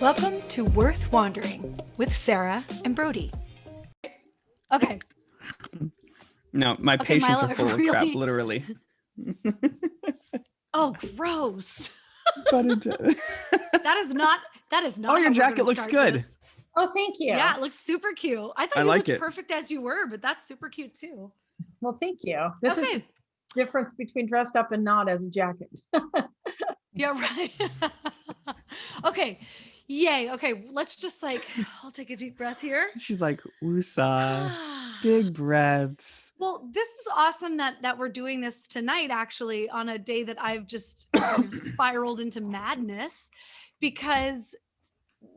Welcome to Worth Wandering with Sarah and Brody. Okay. No, my patients Milo, are full of crap, literally. Oh, gross. But That is not. Oh, your jacket looks good. This. Oh, thank you. Yeah, it looks super cute. I thought you like looked it. perfect as you were, but that's super cute too. Well, thank you. This is the difference between dressed up and not as a jacket. Yeah, right. Okay. Yay. Okay. Let's just I'll take a deep breath here. She's like, woosah, big breaths. Well, this is awesome that we're doing this tonight, actually, on a day that I've just kind of spiraled into madness, because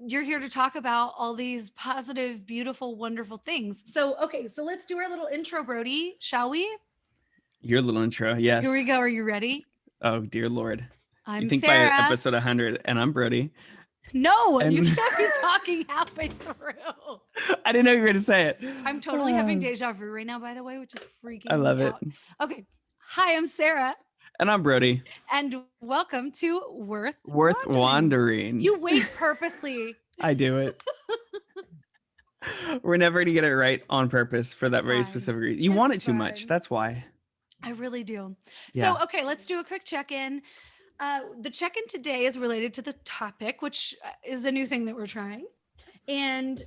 you're here to talk about all these positive, beautiful, wonderful things. So, okay. So let's do our little intro, Brody, shall we? Your little intro. Yes. Here we go. Are you ready? Oh, dear Lord. I'm you think Sarah. by episode 100, and I'm Brody. No, you can't be talking halfway through. I didn't know you were going to say it. I'm totally having deja vu right now, by the way, which is freaking I love me it. out. Okay. Hi, I'm Sarah. And I'm Brody. And welcome to Worth Wandering. You wait purposely. I do it. We're never going to get it right on purpose for that very fine. specific reason. You want it too much. That's why. I really do. Yeah. So, okay, let's do a quick check-in. The check-in today is related to the topic, which is a new thing that we're trying. And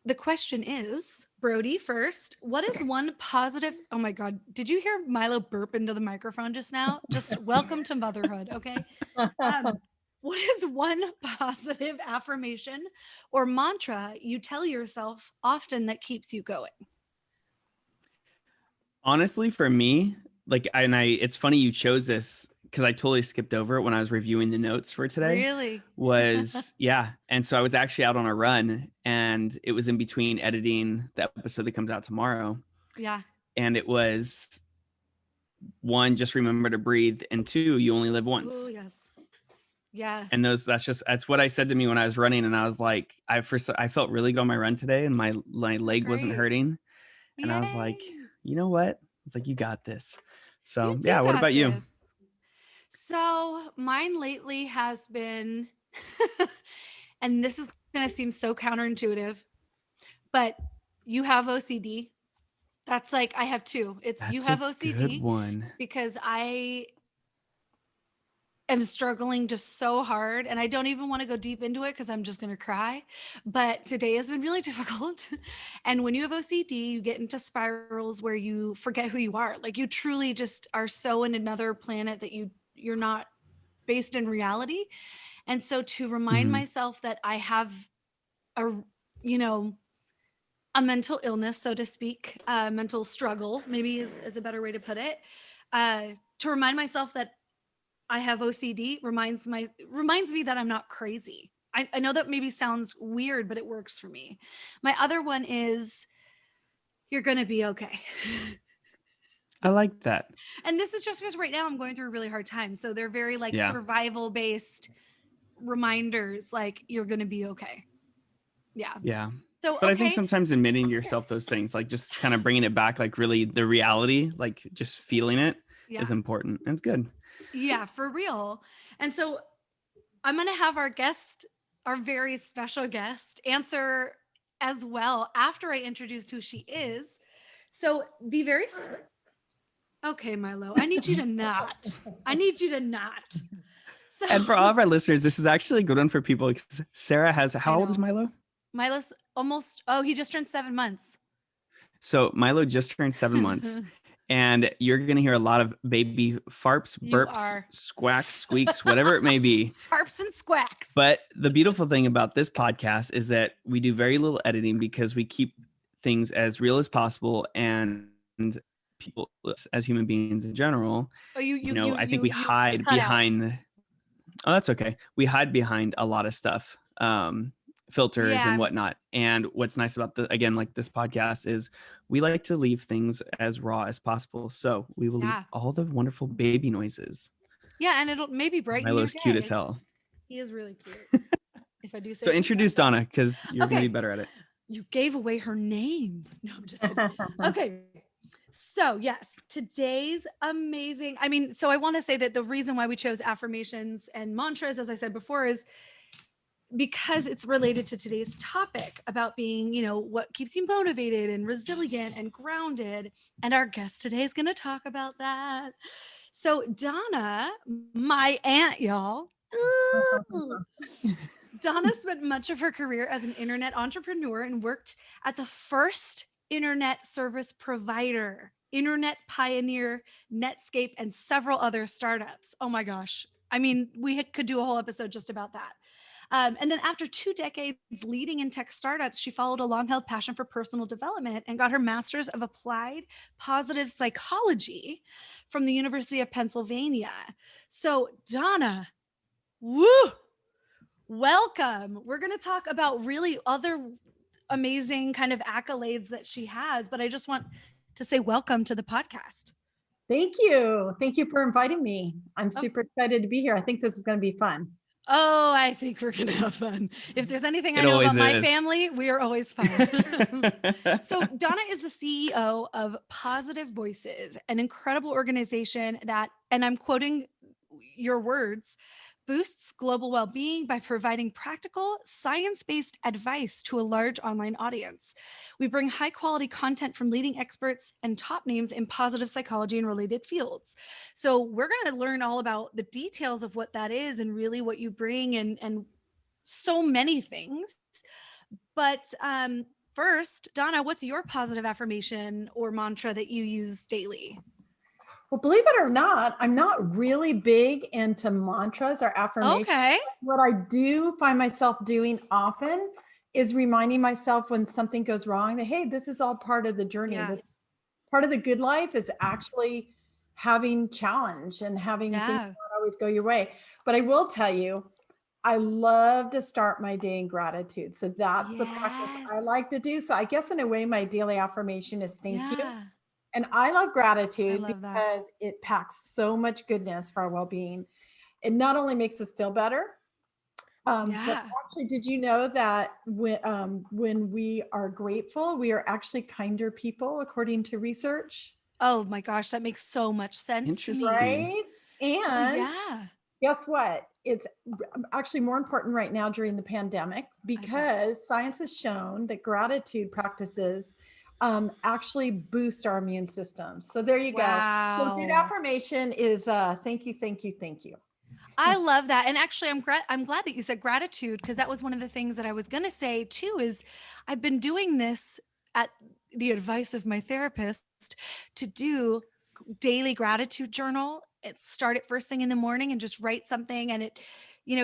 the question is, Brody, first, what is one positive? Oh my God. Did you hear Milo burp into the microphone just now? Just welcome to motherhood. Okay. What is one positive affirmation or mantra you tell yourself often that keeps you going? Honestly, for me, it's funny you chose this because I totally skipped over it when I was reviewing the notes for today. Really? Yeah. And so I was actually out on a run, and it was in between editing the episode that comes out tomorrow. Yeah. And it was, one, just remember to breathe, and two, you only live once. Oh, yes. Yeah. And that's what I said to me when I was running. And I was like, I felt really good on my run today, and my leg wasn't hurting. And Yay. I was like, you know what? It's like, you got this. So yeah. What about you? So mine lately has been, and this is going to seem so counterintuitive, but you have OCD. That's I have two. You have OCD. Good one. Because I am struggling just so hard, and I don't even want to go deep into it because I'm just going to cry. But today has been really difficult. And when you have OCD, you get into spirals where you forget who you are. You truly just are so in another planet that you're not based in reality. And so to remind myself that I have a mental illness, so to speak, mental struggle, maybe is a better way to put it, to remind myself that I have OCD reminds me that I'm not crazy. I know that maybe sounds weird, but it works for me. My other one is, you're going to be okay. I like that. And this is just because right now I'm going through a really hard time. So they're very survival based reminders, you're going to be okay. Yeah. Yeah. So, but I think sometimes admitting to yourself those things, just kind of bringing it back, really the reality, just feeling it is important. And it's good. Yeah, for real. And so I'm going to have our very special guest, answer as well after I introduce who she is. So okay, Milo, I need you to not. So, and for all of our listeners, this is actually a good one for people. Sarah how old is Milo? Milo's he just turned 7 months. So Milo just turned 7 months. And you're going to hear a lot of baby farps, burps, squawks, squeaks, whatever it may be. Farps and squawks. But the beautiful thing about this podcast is that we do very little editing because we keep things as real as possible. And people, as human beings in general, I think we hide behind. Oh, that's okay. We hide behind a lot of stuff. Filters and whatnot. And what's nice about this podcast is we like to leave things as raw as possible. So we will leave all the wonderful baby noises. Yeah, and it'll maybe brighten Milo's your day. cute as hell. He is really cute. If I do say so. Introduce Donna, because you're gonna be better at it. You gave away her name. No, I'm just kidding. Okay. So yes, today's amazing. So I want to say that the reason why we chose affirmations and mantras, as I said before, is because it's related to today's topic about being, what keeps you motivated and resilient and grounded. And our guest today is going to talk about that. So Donna, my aunt, y'all. Donna spent much of her career as an internet entrepreneur and worked at the first internet service provider, internet pioneer, Netscape, and several other startups. Oh my gosh. I mean, we could do a whole episode just about that. And then after 2 decades leading in tech startups, she followed a long-held passion for personal development and got her master's of applied positive psychology from the University of Pennsylvania. So Donna, woo, welcome. We're going to talk about really other amazing kind of accolades that she has, but I just want to say welcome to the podcast. Thank you. Thank you for inviting me. I'm super excited to be here. I think this is going to be fun. Oh, I think we're going to have fun. If there's anything I know about my family, we are always fun. So Donna is the CEO of Positive Voices, an incredible organization that, and I'm quoting your words, boosts global well-being by providing practical, science-based advice to a large online audience. We bring high-quality content from leading experts and top names in positive psychology and related fields. So we're going to learn all about the details of what that is and really what you bring and so many things. But first, Donna, what's your positive affirmation or mantra that you use daily? Well, believe it or not, I'm not really big into mantras or affirmations. Okay. What I do find myself doing often is reminding myself when something goes wrong that, hey, this is all part of the journey. Yeah. This part of the good life is actually having challenge and having things not always go your way. But I will tell you, I love to start my day in gratitude. So that's the practice I like to do. So I guess in a way, my daily affirmation is thank you. And I love gratitude because it packs so much goodness for our well-being. It not only makes us feel better, but actually, did you know that when we are grateful, we are actually kinder people, according to research? Oh my gosh, that makes so much sense to me. Right? And guess what? It's actually more important right now during the pandemic because science has shown that gratitude practices actually boost our immune system. So there you go. So good affirmation is thank you, thank you, thank you. I love that. And actually, I'm glad that you said gratitude, because that was one of the things that I was going to say too, is I've been doing this at the advice of my therapist to do daily gratitude journal. Start it first thing in the morning and just write something. And it,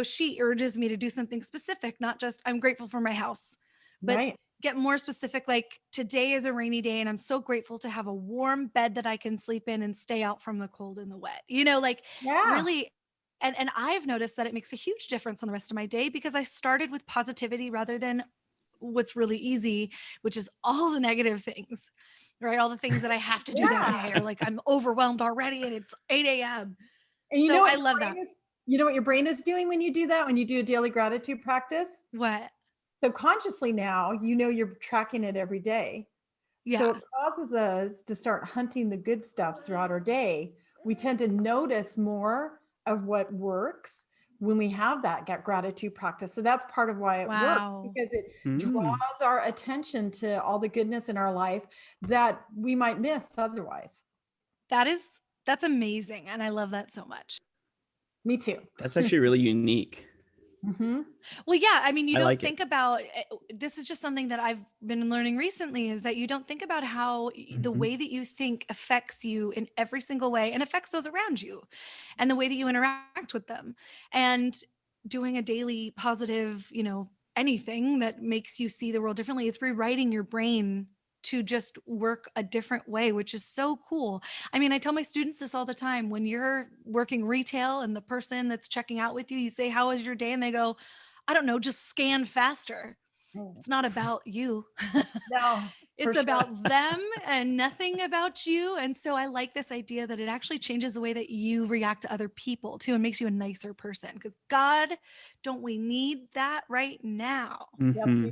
she urges me to do something specific, not just I'm grateful for my house, but get more specific. Like today is a rainy day and I'm so grateful to have a warm bed that I can sleep in and stay out from the cold and the wet, really. And I've noticed that it makes a huge difference on the rest of my day because I started with positivity rather than what's really easy, which is all the negative things, right? All the things that I have to do that day, or like I'm overwhelmed already and it's 8 a.m. And I love that. You know what your brain is doing when you do that, when you do a daily gratitude practice? What? So consciously now, you're tracking it every day. Yeah. So it causes us to start hunting the good stuff throughout our day. We tend to notice more of what works when we have that gratitude practice. So that's part of why it works, because it draws our attention to all the goodness in our life that we might miss otherwise. That's amazing. And I love that so much. Me too. That's actually really unique. Mm-hmm. Well, yeah. I mean, you don't think about, this is just something that I've been learning recently, is that you don't think about how the way that you think affects you in every single way and affects those around you and the way that you interact with them. And doing a daily positive, anything that makes you see the world differently, it's rewriting your brain to just work a different way, which is so cool. I mean, I tell my students this all the time. When you're working retail and the person that's checking out with you, you say, how was your day? And they go, I don't know, just scan faster. It's not about you. No, it's about them and nothing about you. And so I like this idea that it actually changes the way that you react to other people too, and makes you a nicer person. Because God, don't we need that right now? Mm-hmm.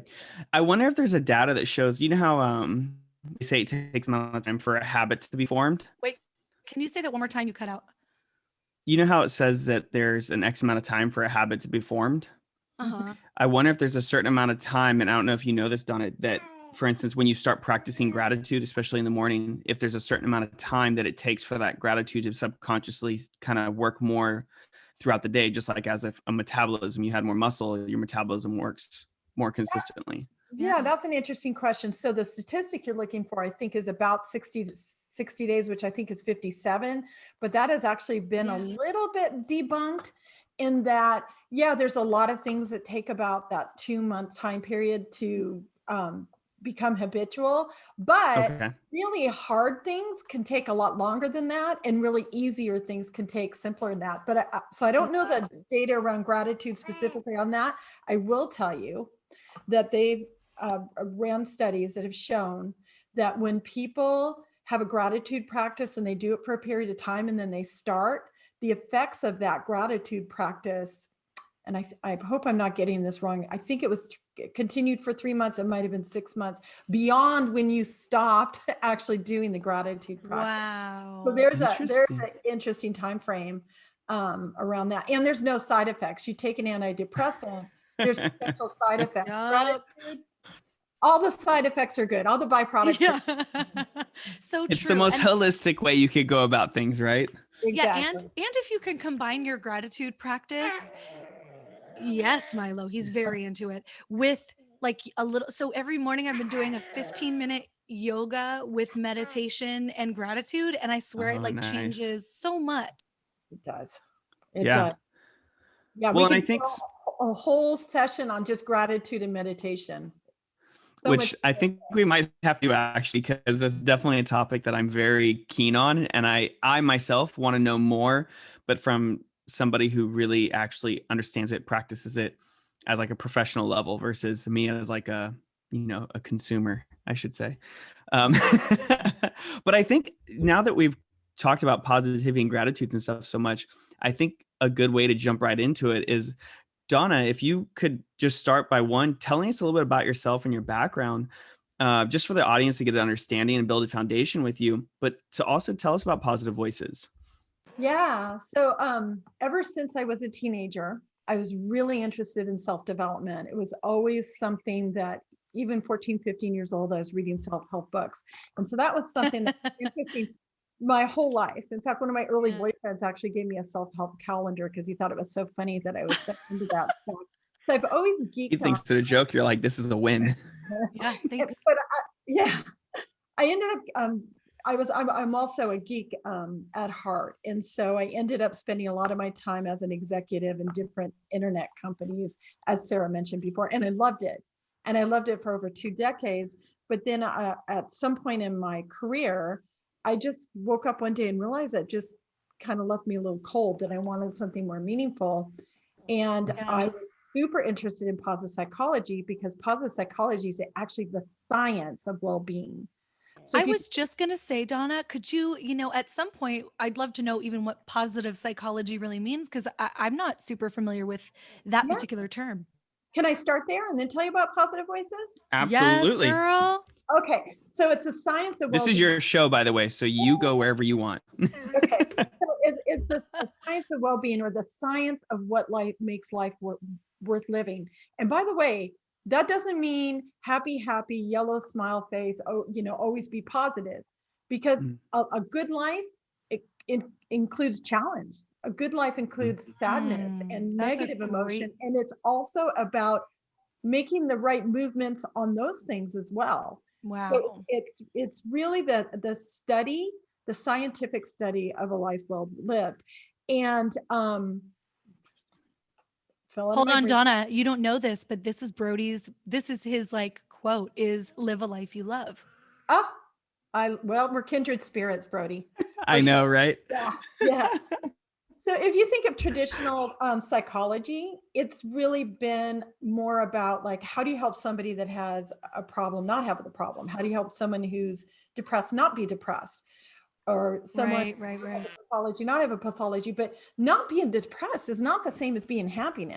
I wonder if there's a data that shows, how they say it takes a amount of time for a habit to be formed. Wait, can you say that one more time? You cut out. You know how it says that there's an X amount of time for a habit to be formed? I wonder if there's a certain amount of time, and I don't know if you know this, Donna, that for instance, when you start practicing gratitude, especially in the morning, if there's a certain amount of time that it takes for that gratitude to subconsciously kind of work more throughout the day, just like as if a metabolism, you had more muscle, your metabolism works more consistently. Yeah, that's an interesting question. So the statistic you're looking for, I think, is about 60 days, which I think is 57, but that has actually been a little bit debunked in that, there's a lot of things that take about that 2-month time period to become habitual, but really hard things can take a lot longer than that, and really easier things can take simpler than that. But so I don't know the data around gratitude specifically on that. I will tell you that they've ran studies that have shown that when people have a gratitude practice and they do it for a period of time and then they start, the effects of that gratitude practice, and I hope I'm not getting this wrong, I think it was continued for 3 months, it might have been 6 months, beyond when you stopped actually doing the gratitude practice. Wow. So there's an interesting time frame around that. And there's no side effects. You take an antidepressant, there's potential side effects. Gratitude, all the side effects are good. All the byproducts. So it's the most holistic way you could go about things, right? Exactly. Yeah, and if you can combine your gratitude practice, yes, Milo, he's very into it, with like a little. So every morning I've been doing a 15-minute yoga with meditation and gratitude, and I swear it changes so much. It does. It does. Yeah, well, we can do a whole session on just gratitude and meditation. Which I think we might have to actually, because it's definitely a topic that I'm very keen on. And I myself want to know more, but from somebody who really actually understands it, practices it as like a professional level versus me as like a consumer, I should say. But I think now that we've talked about positivity and gratitudes and stuff so much, I think a good way to jump right into it is, Donna, if you could just start by telling us a little bit about yourself and your background, just for the audience to get an understanding and build a foundation with you, but to also tell us about Positive Voices. Yeah. So ever since I was a teenager, I was really interested in self-development. It was always something that even 14, 15 years old, I was reading self-help books. And so that was something that was interesting my whole life. In fact, one of my early boyfriends actually gave me a self-help calendar because he thought it was so funny that I was so into that stuff. So I've always geeked. He thinks it's a joke. You're like, this is a win. Yeah, thanks. But I ended up. I'm also a geek at heart, and so I ended up spending a lot of my time as an executive in different internet companies, as Sarah mentioned before, and I loved it. And I loved it for over 2 decades. But then at some point in my career, I just woke up one day and realized that just kind of left me a little cold, that I wanted something more meaningful. And I was super interested in positive psychology, because positive psychology is actually the science of well-being. So I was just going to say, Donna, could you, at some point, I'd love to know even what positive psychology really means, because I'm not super familiar with that particular term. Can I start there and then tell you about Positive Voices? Absolutely. Yes, girl. Okay. So it's the science of well-being. This is your show, by the way, so you go wherever you want. Okay. So it's the science of well-being, or the science of what makes life worth living. And by the way, that doesn't mean happy, yellow smile face, always be positive, because a good life it includes challenge. A good life includes sadness and negative emotion. And it's also about making the right movements on those things as well. Wow. So it's really the scientific study of a life well lived. And hold on, Donna, you don't know this, but this is his quote is, live a life you love. Oh, we're kindred spirits, Brody. I know, right? Yeah. So if you think of traditional psychology, it's really been more about how do you help somebody that has a problem not have the problem? How do you help someone who's depressed not be depressed? Or someone right. has a pathology not have a pathology, but not being depressed is not the same as being happy.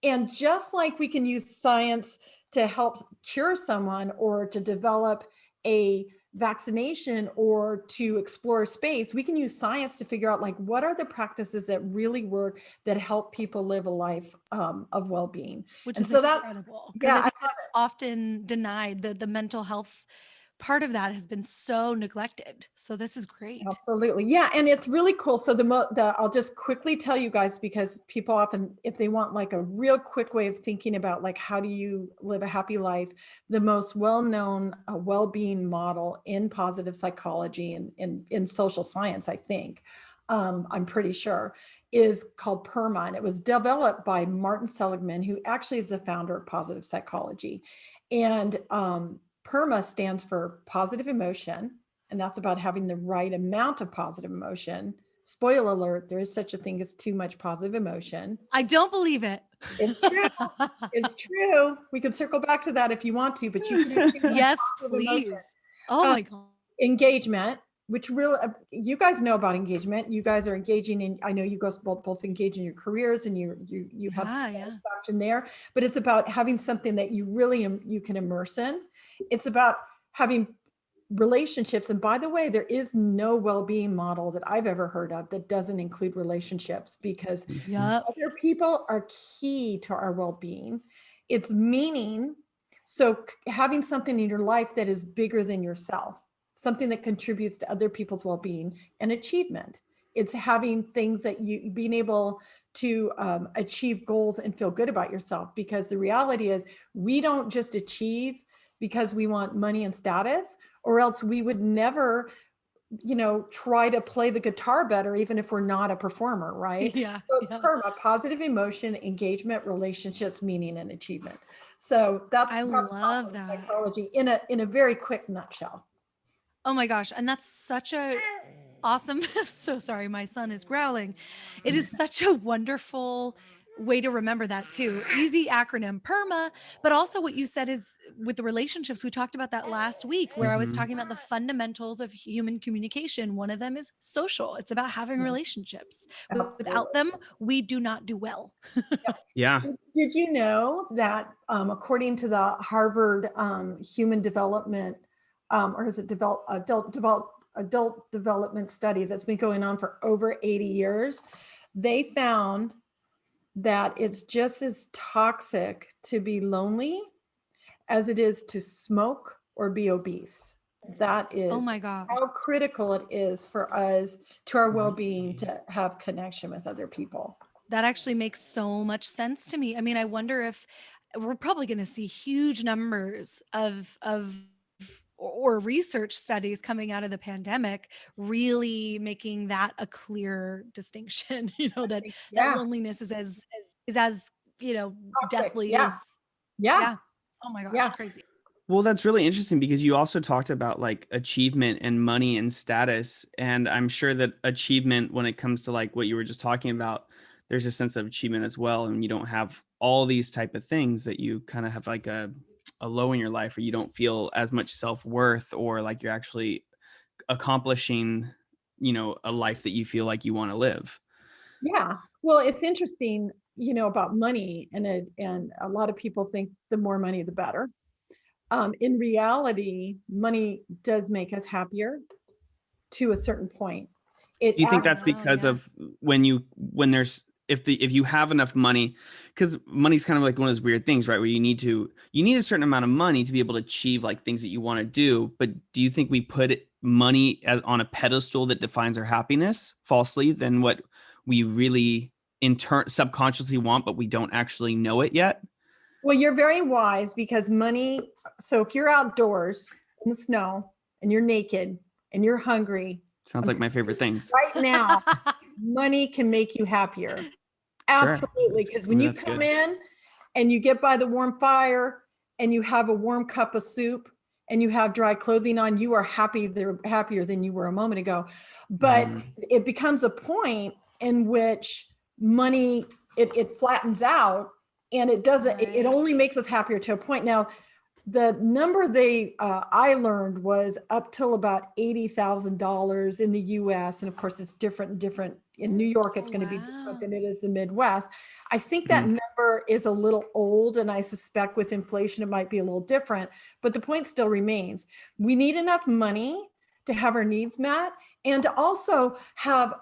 And just like we can use science to help cure someone or to develop a vaccination or to explore space, we can use science to figure out like what are the practices that really work that help people live a life of well-being. Which and is so incredible, because I think that's often denied. The mental health part of that has been so neglected. So this is great. Absolutely. Yeah. And it's really cool. So I'll just quickly tell you guys, because people often, if they want like a real quick way of thinking about like, how do you live a happy life? The most well-known well-being model in positive psychology and in social science, I think, I'm pretty sure, is called PERMA. And it was developed by Martin Seligman, who actually is the founder of positive psychology. And PERMA stands for positive emotion. And that's about having the right amount of positive emotion. Spoiler alert, there is such a thing as too much positive emotion. I don't believe it. It's true. It's true. We can circle back to that if you want to, but you can do too much yes, positive please. emotion. Oh my God. Engagement, which really, you guys know about engagement. You guys are engaging in, I know you guys both engage in your careers and you have some satisfaction there, but it's about having something that you really, you can immerse in. It's about having relationships. And by the way, there is no well-being model that I've ever heard of that doesn't include relationships, because other people are key to our well-being. It's meaning. So having something in your life that is bigger than yourself, something that contributes to other people's well-being and achievement. It's having things that being able to achieve goals and feel good about yourself, because the reality is we don't just achieve because we want money and status, or else we would never, try to play the guitar better, even if we're not a performer, right? Yeah. So it's PERMA: positive emotion, engagement, relationships, meaning, and achievement. So that's love that psychology in a very quick nutshell. Oh my gosh. And that's such a awesome. So sorry, my son is growling. It is such a wonderful way to remember that too. Easy acronym, PERMA, but also what you said is with the relationships. We talked about that last week, where I was talking about the fundamentals of human communication. One of them is social. It's about having relationships. Absolutely. Without them, we do not do well. Yeah. Did you know that according to the Harvard Human Development, or is it adult development study that's been going on for over 80 years, they found that it's just as toxic to be lonely as it is to smoke or be obese. That is oh my gosh, how critical it is for us, to our well-being, to have connection with other people. That actually makes so much sense to me. I mean, I wonder if we're probably going to see huge numbers of or research studies coming out of the pandemic, really making that a clear distinction, that loneliness is as deathly as oh my gosh, crazy. Well, that's really interesting, because you also talked about like achievement and money and status. And I'm sure that achievement, when it comes to like what you were just talking about, there's a sense of achievement as well. And you don't have all these type of things, that you kind of have like a low in your life, or you don't feel as much self-worth, or like you're actually accomplishing, a life that you feel like you want to live. Yeah. Well, it's interesting, about money, and a lot of people think the more money, the better. In reality, money does make us happier to a certain point. Do you think that's because of if you have enough money, because money's kind of like one of those weird things, right? Where you need a certain amount of money to be able to achieve like things that you want to do. But do you think we put money on a pedestal that defines our happiness falsely than what we really subconsciously want, but we don't actually know it yet? Well, you're very wise, because money. So if you're outdoors in the snow and you're naked and you're hungry, sounds like my favorite things right now, money can make you happier. Absolutely. Because when you come in and you get by the warm fire and you have a warm cup of soup and you have dry clothing on, you are happier than you were a moment ago. But it becomes a point in which money, it flattens out, and it doesn't, it only makes us happier to a point. Now, the number I learned was up till about $80,000 in the US. And of course it's different In New York, it's going to be different than it is the Midwest. I think that number is a little old, and I suspect with inflation, it might be a little different, but the point still remains. We need enough money to have our needs met and to also have,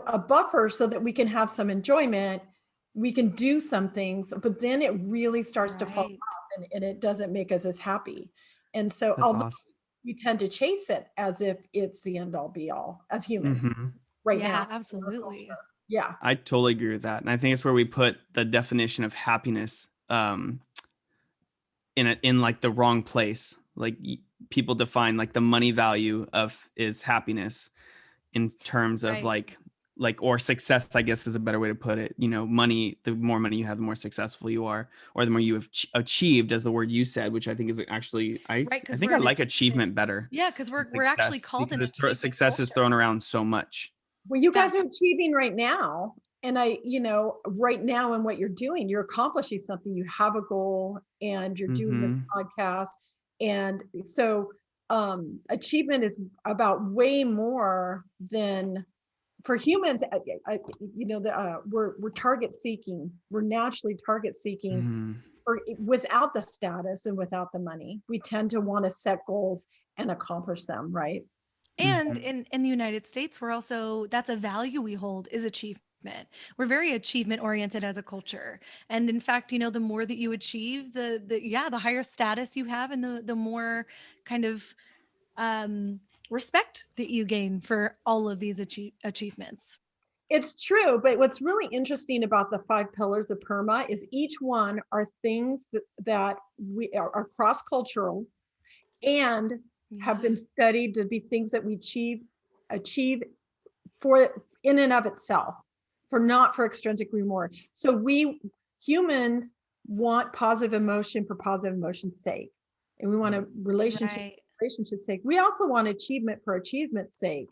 a buffer so that we can have some enjoyment. We can do some things, but then it really starts to fall off and it doesn't make us as happy. And so although we tend to chase it as if it's the end all be all as humans right now. Absolutely. Yeah. I totally agree with that. And I think it's where we put the definition of happiness in like the wrong place. Like people define like the money value is happiness in terms of like or success, I guess is a better way to put it. Money, the more money you have, the more successful you are, or the more you have achieved, as the word you said, which I think is actually, I think I like achievement better. Yeah, because we're actually called an achievement success culture. is thrown around so much. Well, you guys are achieving right now. And right now in what you're doing, you're accomplishing something. You have a goal and you're doing this podcast. And so achievement is about way more than for humans. We're target seeking. We're naturally target seeking without the status and without the money. We tend to want to set goals and accomplish them, right? And in the United States, that's a value we hold, is achievement. We're very achievement oriented as a culture. And in fact, the more that you achieve, the higher status you have, and the more kind of respect that you gain for all of these achievements. It's true. But what's really interesting about the 5 pillars of PERMA is each one are things that we are cross-cultural and have been studied to be things that we achieve for in and of itself, not for extrinsic reward. So we humans want positive emotion for positive emotion's sake, and we want a relationship's sake. We also want achievement for achievement's sake,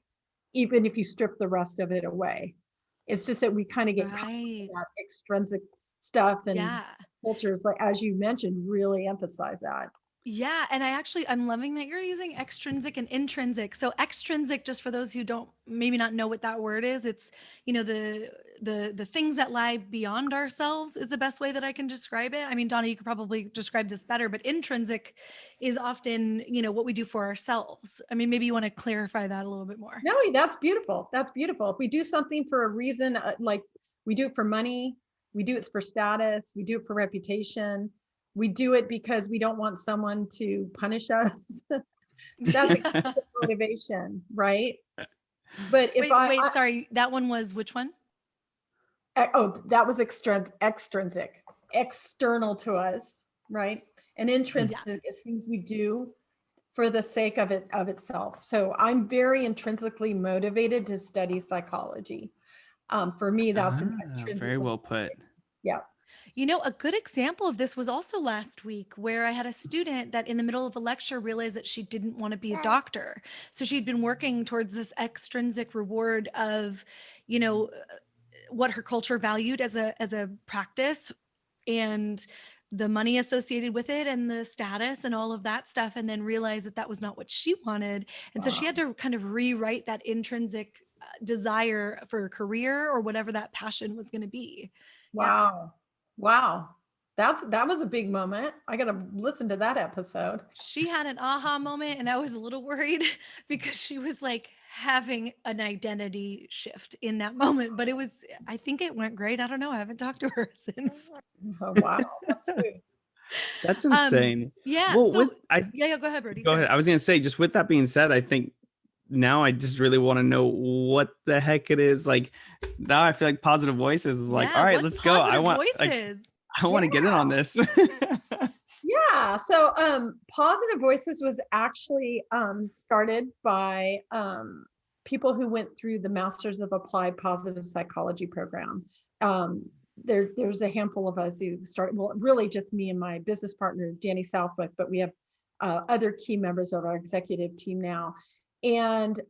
even if you strip the rest of it away. It's just that we kind of get caught in that extrinsic stuff, and cultures, like as you mentioned, really emphasize that. Yeah. And I'm loving that you're using extrinsic and intrinsic. So extrinsic, just for those who don't maybe not know what that word is, it's, the things that lie beyond ourselves is the best way that I can describe it. I mean, Donna, you could probably describe this better, but intrinsic is often, what we do for ourselves. I mean, maybe you want to clarify that a little bit more. No, that's beautiful. That's beautiful. If we do something for a reason, like we do it for money, we do it for status, we do it for reputation, we do it because we don't want someone to punish us. That's a motivation, right? But if sorry, that one was which one? That was extrinsic, external to us, right? And intrinsic is things we do for the sake of itself. So I'm very intrinsically motivated to study psychology. For me, that's an intrinsic. Very well put. Yeah. A good example of this was also last week, where I had a student that in the middle of a lecture realized that she didn't want to be a doctor. So she'd been working towards this extrinsic reward of, what her culture valued as a practice, and the money associated with it, and the status and all of that stuff, and then realized that was not what she wanted. And so she had to kind of rewrite that intrinsic desire for a career or whatever that passion was going to be. Wow. Wow. That was a big moment. I got to listen to that episode. She had an aha moment, and I was a little worried because she was like having an identity shift in that moment, but I think it went great. I don't know. I haven't talked to her since. Oh, wow. That's sweet. That's insane. Yeah. Well, go ahead, Brody. Go ahead. I was going to say, just with that being said, I think now I just really want to know what the heck it is. Like now I feel like Positive Voices is like, all right, let's go. I want to get in on this. Yeah. So Positive Voices was actually started by people who went through the Masters of Applied Positive Psychology program. There's a handful of us who started, well, really just me and my business partner, Danny Southwick, but we have other key members of our executive team now. And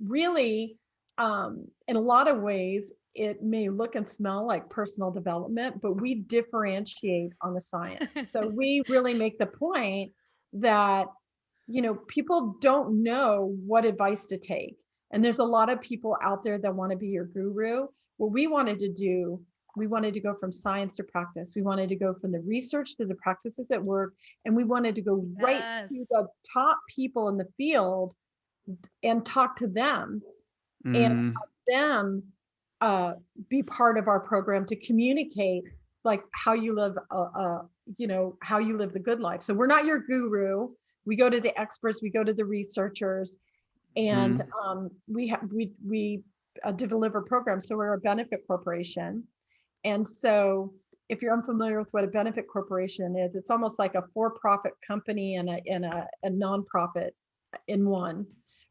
really, in a lot of ways, it may look and smell like personal development, but we differentiate on the science. So we really make the point that, people don't know what advice to take. And there's a lot of people out there that want to be your guru. What we wanted to do, we wanted to go from science to practice. We wanted to go from the research to the practices at work. And we wanted to go right to the top people in the field and talk to them and have them be part of our program to communicate like how you live, how you live the good life. So we're not your guru. We go to the experts, we go to the researchers, and we deliver programs. So we're a benefit corporation. And so if you're unfamiliar with what a benefit corporation is, it's almost like a for-profit company and a nonprofit in one.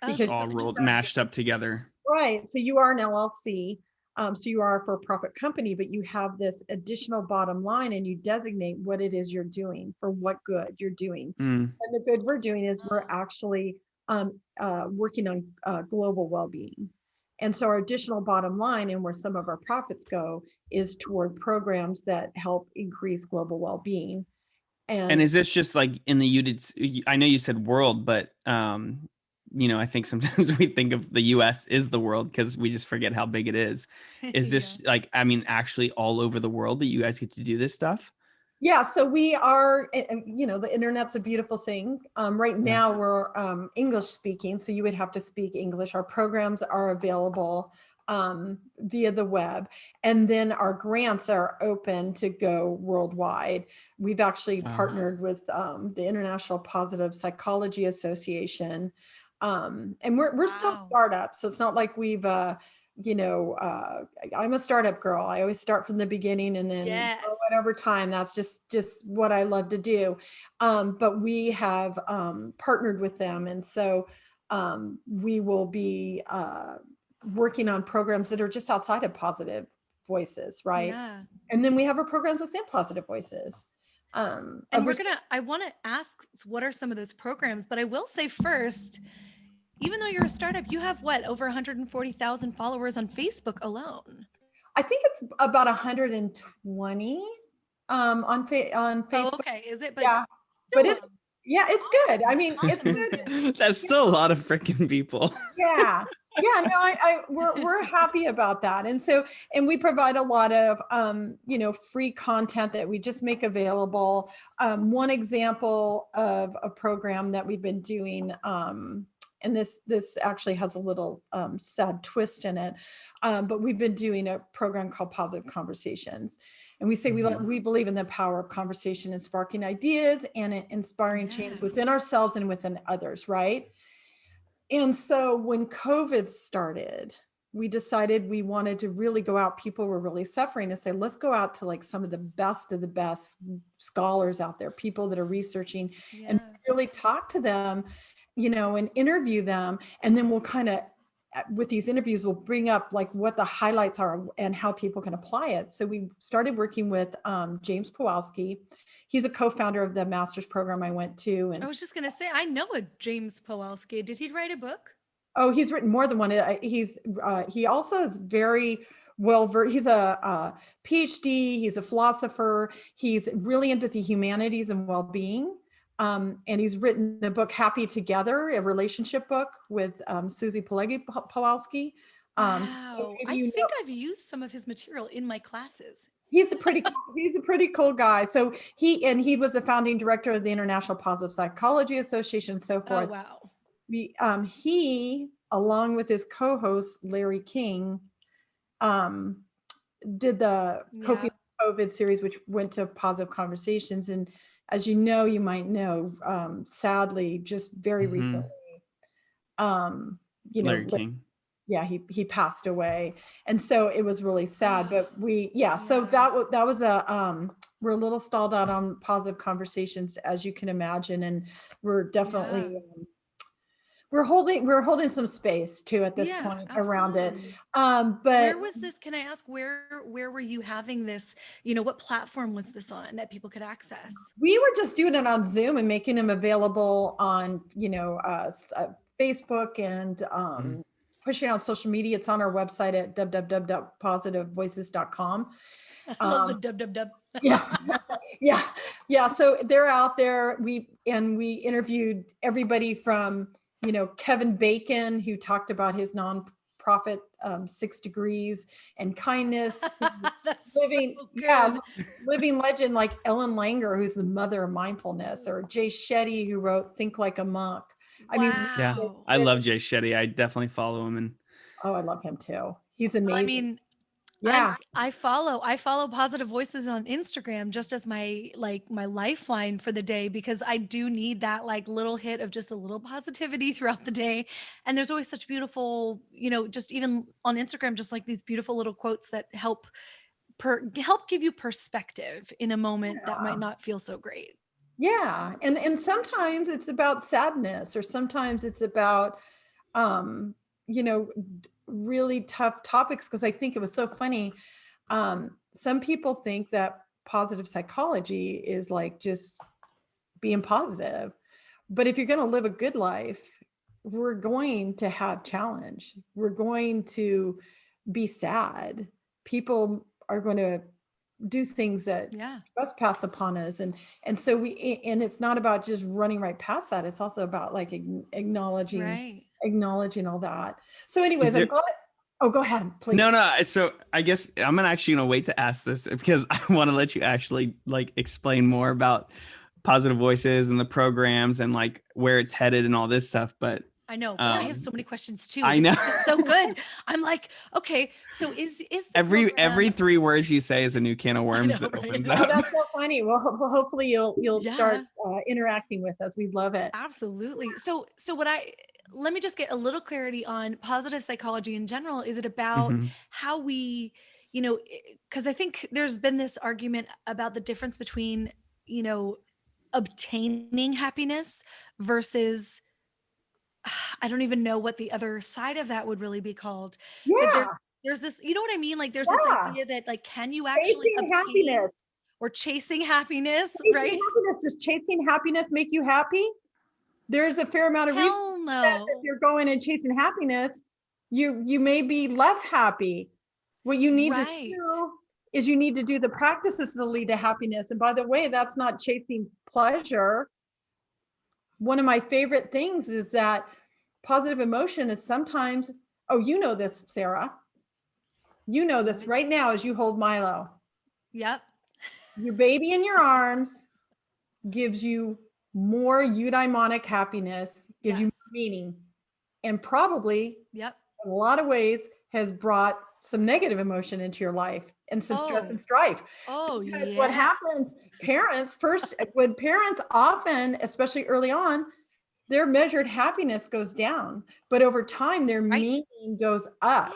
Because all rolled, mashed up together. Right. So you are an LLC. So you are a for-profit company, but you have this additional bottom line and you designate what it is you're doing, for what good you're doing. And the good we're doing is we're actually working on global well-being. And so our additional bottom line and where some of our profits go is toward programs that help increase global well-being. And is this just like in the I know you said world, but I think sometimes we think of the US is the world because we just forget how big it is. Is this actually all over the world that you guys get to do this stuff? Yeah, so we are, the internet's a beautiful thing. Right now we're English speaking, so you would have to speak English. Our programs are available via the web, and then our grants are open to go worldwide. We've actually partnered with the International Positive Psychology Association, and we're still startups, so it's not like we've I'm a startup girl. I always start from the beginning and then over time. That's just what I love to do. But we have partnered with them. And so we will be working on programs that are just outside of Positive Voices, right? Yeah. And then we have our programs within Positive Voices. And I want to ask, what are some of those programs? But I will say first, even though you're a startup, you have over 140,000 followers on Facebook alone. I think it's about 120 on Facebook. Oh, okay. Is it? But yeah, but it's good. I mean, it's good. That's still a lot of freaking people. Yeah. No, we're happy about that. And we provide a lot of, free content that we just make available. One example of a program that we've been doing, and this actually has a little sad twist in it, but we've been doing a program called Positive Conversations, and we say we believe in the power of conversation and sparking ideas and inspiring change within ourselves and within others, right? And so when COVID started, we decided we wanted to really go out. People were really suffering, and say, let's go out to like some of the best scholars out there, people that are researching, and really talk to them, and interview them. And then we'll kind of, with these interviews, we'll bring up like what the highlights are and how people can apply it. So we started working with James Powalski. He's a co-founder of the master's program I went to. And I was just going to say, I know a James Powalski. Did he write a book? Oh, he's written more than one. He also is very well versed. He's a PhD. He's a philosopher. He's really into the humanities and well-being. And he's written a book, Happy Together, a relationship book with Susie Powalski. Wow. I think I've used some of his material in my classes. He's a pretty cool guy. So he was the founding director of the International Positive Psychology Association and so forth. Oh, wow. He, along with his co-host, Larry King, did the Coping with COVID series, which went to Positive Conversations. And as you might know, sadly, just very recently, Larry King. Yeah, he passed away. And so it was really sad, but so that was we're a little stalled out on Positive Conversations, as you can imagine. And we're definitely, we're holding some space too at this point around it. But where was this? Can I ask where were you having this? What platform was this on that people could access? We were just doing it on Zoom and making them available on, Facebook and pushing out social media. It's on our website at www.positivevoices.com. I love the www. Yeah. So they're out there. We interviewed everybody from Kevin Bacon, who talked about his nonprofit 6 Degrees and kindness. living legend like Ellen Langer, who's the mother of mindfulness, or Jay Shetty, who wrote Think Like a Monk. I love Jay Shetty. I definitely follow him. And I love him too. He's amazing. I mean, I follow Positive Voices on Instagram just as my lifeline for the day, because I do need that little hit of just a little positivity throughout the day. And there's always such beautiful, just even on Instagram, just like these beautiful little quotes that help give you perspective in a moment that might not feel so great. Yeah. And sometimes it's about sadness, or sometimes it's about, really tough topics. Cause I think it was so funny. Some people think that positive psychology is like just being positive, but if you're going to live a good life, we're going to have challenge. We're going to be sad. People are going to do things that trespass upon us. And so it's not about just running right past that. It's also about acknowledging all that. So anyways, I'm glad. Oh, go ahead, please. No. So I guess I'm actually going to wait to ask this, because I want to let you actually explain more about Positive Voices and the programs and where it's headed and all this stuff. But I know, but I have so many questions too. I know. It's so good. I'm like, okay, so is the every 3 words you say is a new can of worms that opens up. Oh, that's so funny. Well, hopefully you'll start interacting with us. We love it. Absolutely. So let me just get a little clarity on positive psychology in general. Is it about how we, because I think there's been this argument about the difference between, obtaining happiness versus, I don't even know what the other side of that would really be called. Yeah. But there's this, you know what I mean? There's this idea that can you actually obtain happiness or chasing happiness, right? Happiness, does chasing happiness make you happy? There's a fair amount of research that if you're going and chasing happiness, you may be less happy. What you need to do is you need to do the practices that lead to happiness. And by the way, that's not chasing pleasure. One of my favorite things is that positive emotion is sometimes, this, Sarah. You know this right now as you hold Milo. Yep. Your baby in your arms gives you more eudaimonic happiness, gives you more meaning, and probably in a lot of ways has brought some negative emotion into your life and some stress and strife. Because what happens, when parents often, especially early on, their measured happiness goes down, but over time their meaning goes up.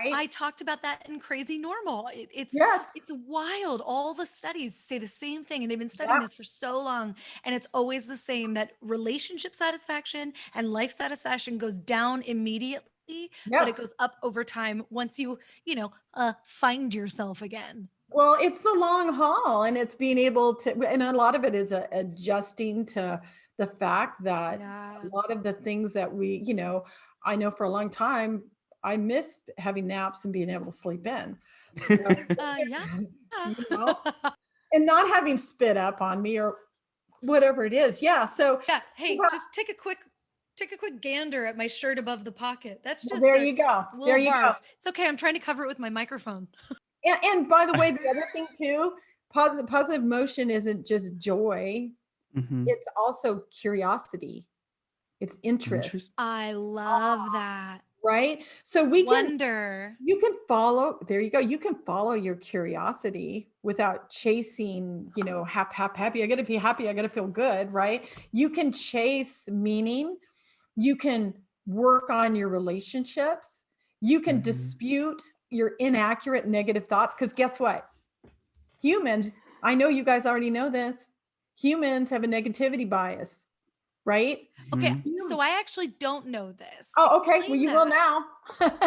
Yes, I talked about that in Crazy Normal. It's wild. All the studies say the same thing, and they've been studying this for so long, and it's always the same, that relationship satisfaction and life satisfaction goes down immediately, but it goes up over time once you find yourself again. Well, it's the long haul, and it's being able to, and a lot of it is adjusting to the fact that a lot of the things that we, I know for a long time, I missed having naps and being able to sleep in. So, and not having spit up on me or whatever it is. Yeah. So hey, just take a quick gander at my shirt above the pocket. That's just there you go. There you go. It's okay. I'm trying to cover it with my microphone. And by the way, the other thing too, positive emotion isn't just joy. It's also curiosity. It's interest. I love that. Right? So you can follow, there you go. You can follow your curiosity without chasing, happy. I got to be happy. I got to feel good. Right? You can chase meaning. You can work on your relationships. You can dispute your inaccurate negative thoughts. Because guess what? Humans, I know you guys already know this. Humans have a negativity bias, right? Okay, so I actually don't know this. Oh, okay. Well, you will now.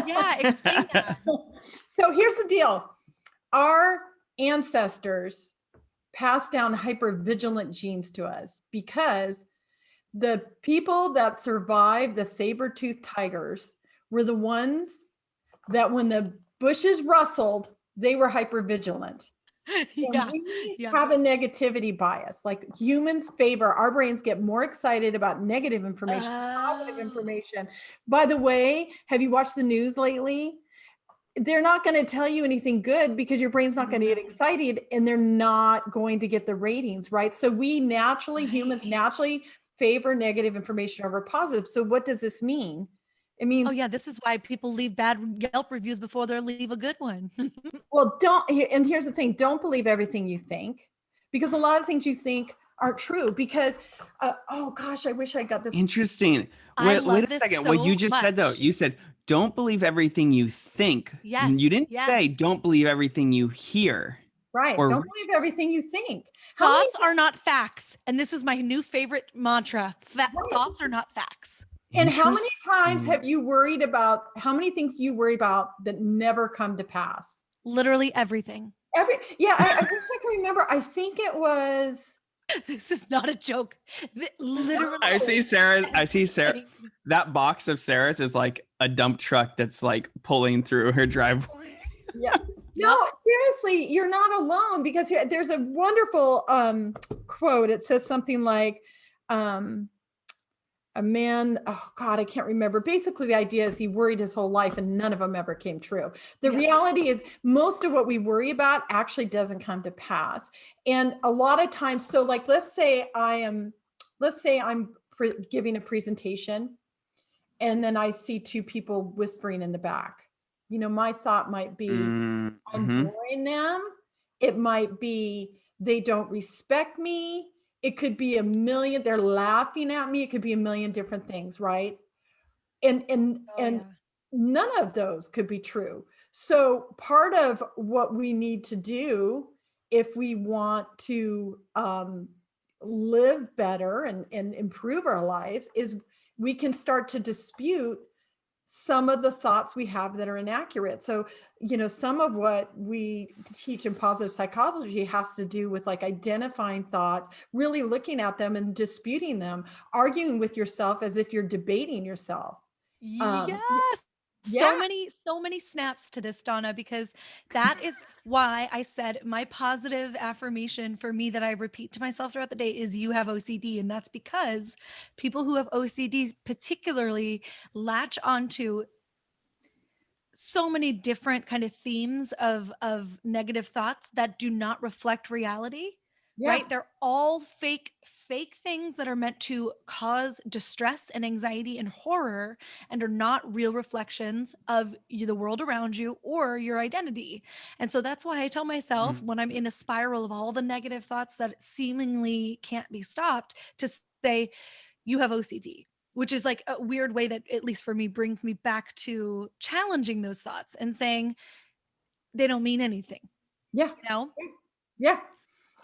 Yeah, explain that. So here's the deal. Our ancestors passed down hypervigilant genes to us because the people that survived the saber-toothed tigers were the ones that when the bushes rustled, they were hypervigilant. Yeah. we Yeah. have a negativity bias. Like humans favor, our brains get more excited about negative information, positive information. By the way, have you watched the news lately? They're not going to tell you anything good because your brain's not going to get excited and they're not going to get the ratings, right? So we naturally, humans naturally favor negative information over positive. So what does this mean? It means, oh yeah, this is why people leave bad Yelp reviews before they leave a good one. well, and here's the thing, don't believe everything you think, because a lot of things you think aren't true because, oh gosh, I wish I got this. Interesting. I Wait love a this second. so What you just said though, much. you said, don't believe everything you think. Yes. You didn't Yes. say don't believe everything you hear. Right. Or Don't believe everything you think. Thoughts are not facts. And this is my new favorite mantra. Right. Thoughts are not facts. And how many times Interesting. have you worried about, how many things you worry about that never come to pass? Literally everything. I wish I can remember. I think it was. This is not a joke. Literally. I see Sarah. That box of Sarah's is like a dump truck that's like pulling through her driveway. Yeah. No, seriously, you're not alone, because there's a wonderful quote. It says something like, a man, oh God, I can't remember. Basically, the idea is he worried his whole life and none of them ever came true. The reality is most of what we worry about actually doesn't come to pass. And a lot of times, so like, let's say I'm giving a presentation and then I see two people whispering in the back. You know, my thought might be, I'm boring them. It might be, they don't respect me. It could be a million, they're laughing at me. It could be a million different things, right? And none of those could be true. So part of what we need to do if we want to live better and improve our lives is we can start to dispute some of the thoughts we have that are inaccurate. So, you know, some of what we teach in positive psychology has to do with like identifying thoughts, really looking at them and disputing them, arguing with yourself as if you're debating yourself. Yes. So many snaps to this, Donna, because that is why I said my positive affirmation for me that I repeat to myself throughout the day is you have OCD. And that's because people who have OCD particularly latch onto so many different kind of themes of negative thoughts that do not reflect reality. Right? They're all fake things that are meant to cause distress and anxiety and horror and are not real reflections of the world around you or your identity. And so that's why I tell myself when I'm in a spiral of all the negative thoughts that seemingly can't be stopped to say, you have OCD, which is like a weird way that, at least for me, brings me back to challenging those thoughts and saying they don't mean anything. Yeah. You know? Yeah.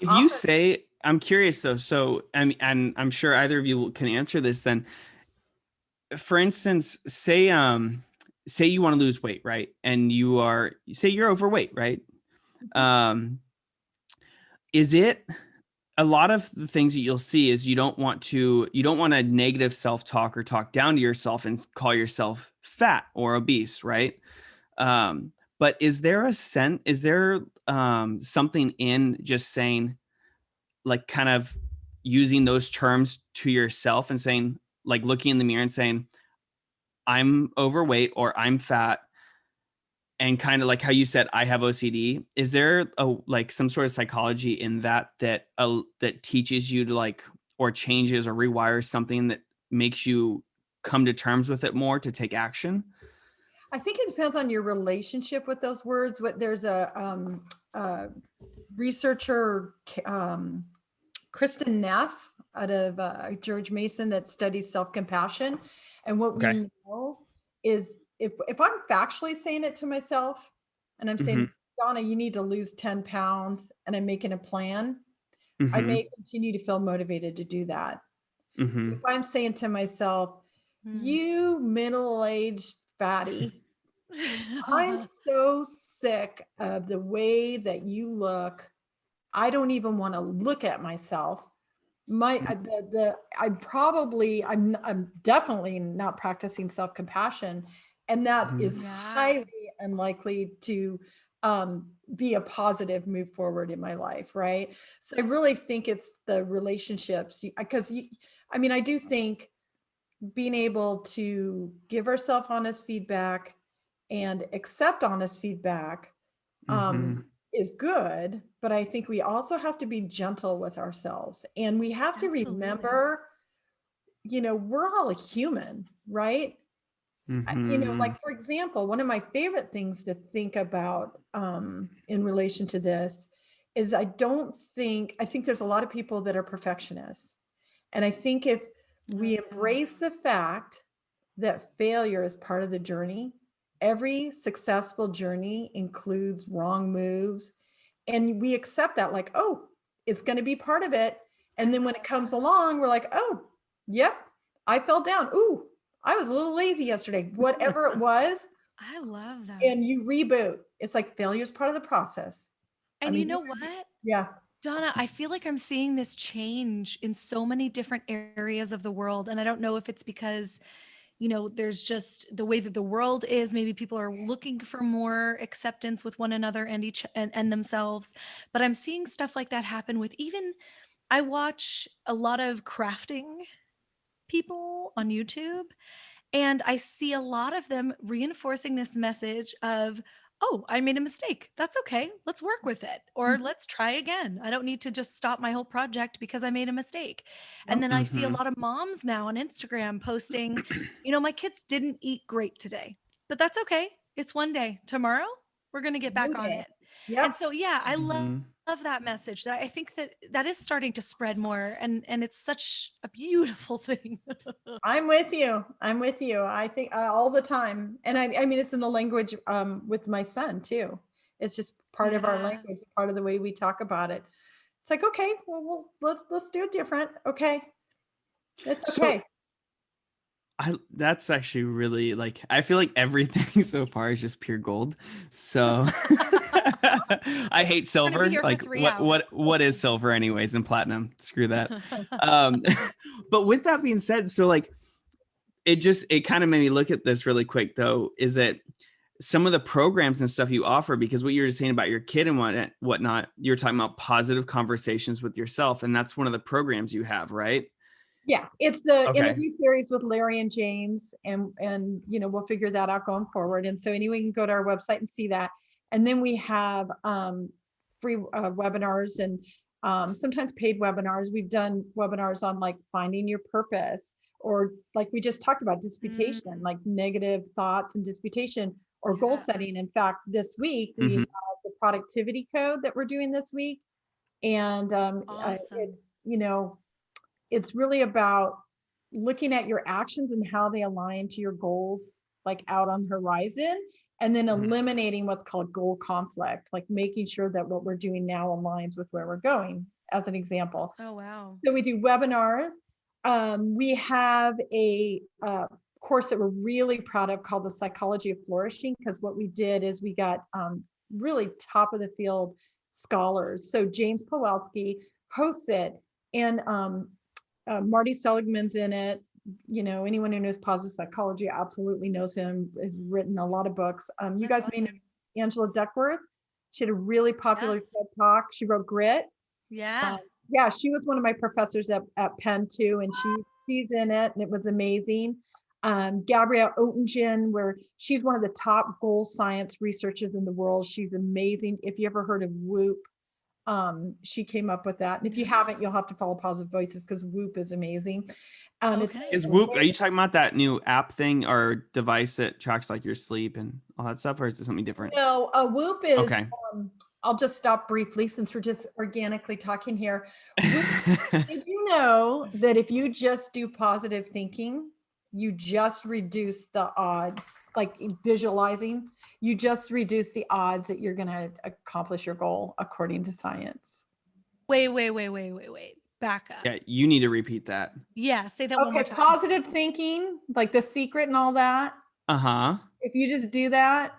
If you say, I'm curious though, so and I'm sure either of you can answer this then. For instance, say you want to lose weight, right? And say you're overweight, right? Is it a lot of the things that you'll see is you don't want a negative self-talk or talk down to yourself and call yourself fat or obese, right? But is there something in just saying, like, kind of using those terms to yourself and saying, like, looking in the mirror and saying, I'm overweight or I'm fat, and kind of like how you said, I have OCD. Is there some sort of psychology in that teaches you to or changes or rewires something that makes you come to terms with it more to take action? I think it depends on your relationship with those words. There's a researcher, Kristen Neff out of George Mason, that studies self-compassion. And what we know is if I'm factually saying it to myself and I'm saying, Donna, you need to lose 10 pounds, and I'm making a plan, I may continue to feel motivated to do that. If I'm saying to myself, you middle-aged fatty, I'm so sick of the way that you look. I don't even want to look at myself. I'm definitely not practicing self-compassion, and that is highly unlikely to be a positive move forward in my life, right? So I really think it's the relationships, because I do think being able to give ourselves honest feedback and accept honest feedback is good, but I think we also have to be gentle with ourselves, and we have to remember, we're all a human, right? Like, for example, one of my favorite things to think about in relation to this is I think there's a lot of people that are perfectionists. And I think if we embrace the fact that failure is part of the journey, every successful journey includes wrong moves. And we accept that, like, oh, it's going to be part of it. And then when it comes along, we're like, oh, yep, I fell down. Ooh, I was a little lazy yesterday, whatever it was. I love that. And you reboot. It's like failure is part of the process. And you know what? Yeah. Donna, I feel like I'm seeing this change in so many different areas of the world. And I don't know if it's because, there's just the way that the world is. Maybe people are looking for more acceptance with one another and and themselves. But I'm seeing stuff like that happen with I watch a lot of crafting people on YouTube. And I see a lot of them reinforcing this message of, oh, I made a mistake. That's okay. Let's work with it. Or let's try again. I don't need to just stop my whole project because I made a mistake. And then I see a lot of moms now on Instagram posting, my kids didn't eat great today, but that's okay. It's one day. Tomorrow, we're going to get back on it. Yep. And so, yeah, I love that message. That I think that is starting to spread more, and it's such a beautiful thing. I'm with you. I think all the time. And I mean, it's in the language with my son too. It's just part of our language, part of the way we talk about it. It's like, okay, well, let's do it different. Okay. It's okay. That's actually really, like, I feel like everything so far is just pure gold. So I hate silver. Like, what is silver anyways, and platinum? Screw that. But with that being said, so like, it kind of made me look at this really quick though, is that some of the programs and stuff you offer, because what you were saying about your kid and whatnot, you're talking about positive conversations with yourself. And that's one of the programs you have, right? Yeah, it's the interview series with Larry and James, and we'll figure that out going forward. And so anyway, you can go to our website and see that. And then we have free webinars and sometimes paid webinars. We've done webinars on like finding your purpose, or like we just talked about disputation, like negative thoughts and disputation, or goal setting. In fact, this week we have the productivity code that we're doing this week. And it's really about looking at your actions and how they align to your goals, like out on the horizon, and then eliminating what's called goal conflict, like making sure that what we're doing now aligns with where we're going, as an example. Oh, wow. So we do webinars. We have a course that we're really proud of called The Psychology of Flourishing, because what we did is we got really top of the field scholars. So James Pawelski hosts it, and Marty Seligman's in it. Anyone who knows positive psychology absolutely knows him. Has written a lot of books. You guys may know Angela Duckworth. She had a really popular TED Talk. She wrote Grit. Yeah. She was one of my professors at Penn too, and she's in it, and it was amazing. Gabrielle Oettingen, where she's one of the top goal science researchers in the world. She's amazing. If you ever heard of Whoop, she came up with that. And if you haven't, you'll have to follow Positive Voices, because Whoop is amazing. Is Whoop, are you talking about that new app thing or device that tracks like your sleep and all that stuff, or is it something different? No, Whoop is, I'll just stop briefly since we're just organically talking here. Did you know that if you just do positive thinking, you just reduce the odds, like visualizing, you just reduce the odds that you're going to accomplish your goal, according to science. Wait. Back up. Yeah, you need to repeat that. Yeah, say that one more time. Positive thinking, like The Secret and all that. If you just do that,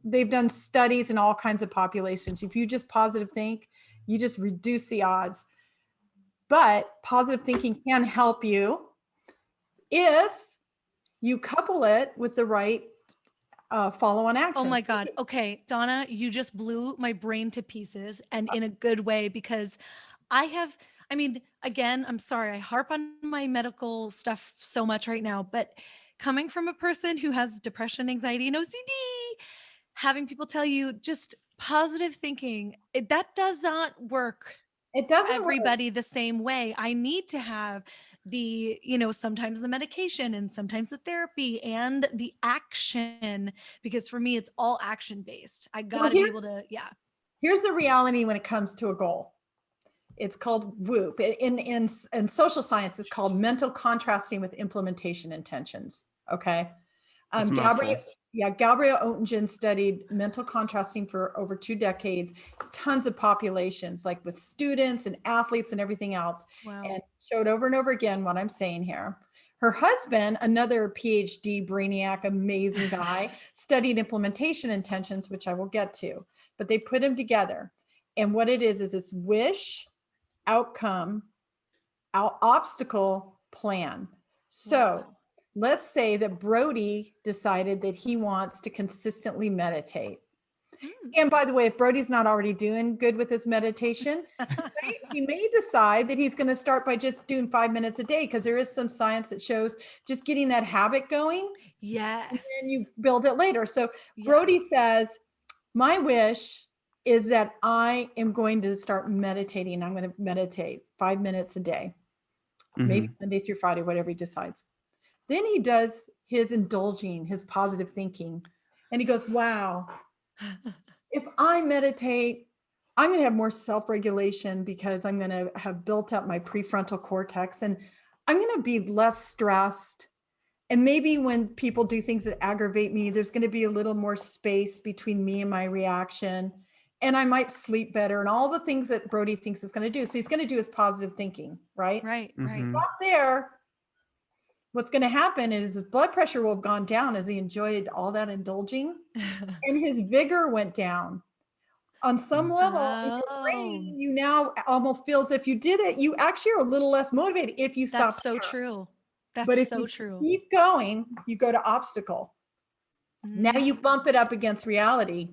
they've done studies in all kinds of populations. If you just positive think, you just reduce the odds. But positive thinking can help you if you couple it with the right follow-on action. Oh my God. Okay, Donna, you just blew my brain to pieces, and in a good way, because I mean, again, I'm sorry, I harp on my medical stuff so much right now, but coming from a person who has depression, anxiety, and OCD, having people tell you just positive thinking, that does not work It doesn't work. everybody the same way. I need to have the, sometimes the medication and sometimes the therapy and the action, because for me, it's all action based. I got to be able to, yeah. Here's the reality when it comes to a goal. It's called WOOP. In social science, it's called mental contrasting with implementation intentions. Okay. Gabrielle Oettingen studied mental contrasting for over 2 decades, tons of populations, like with students and athletes and everything else. Wow. And showed over and over again what I'm saying here. Her husband, another PhD brainiac, amazing guy, studied implementation intentions, which I will get to, but they put them together. And what it is it's wish, outcome, obstacle, plan. So let's say that Brody decided that he wants to consistently meditate. And by the way, if Brody's not already doing good with his meditation, he may decide that he's going to start by just doing 5 minutes a day, because there is some science that shows just getting that habit going. Yes. And then you build it later. So Brody says, my wish is that I am going to start meditating. I'm going to meditate 5 minutes a day, maybe Monday through Friday, whatever he decides. Then he does his indulging, his positive thinking. And he goes, wow, if I meditate, I'm going to have more self-regulation, because I'm going to have built up my prefrontal cortex, and I'm going to be less stressed. And maybe when people do things that aggravate me, there's going to be a little more space between me and my reaction, and I might sleep better, and all the things that Brody thinks is going to do. So he's going to do his positive thinking, right? Right. Stop there. What's going to happen is his blood pressure will have gone down as he enjoyed all that indulging, and his vigor went down. On some level, in your brain, you now almost feel as if you did it. You actually are a little less motivated if you stop. That's so true. That's but if so you true. keep going, you go to obstacle. Now you bump it up against reality.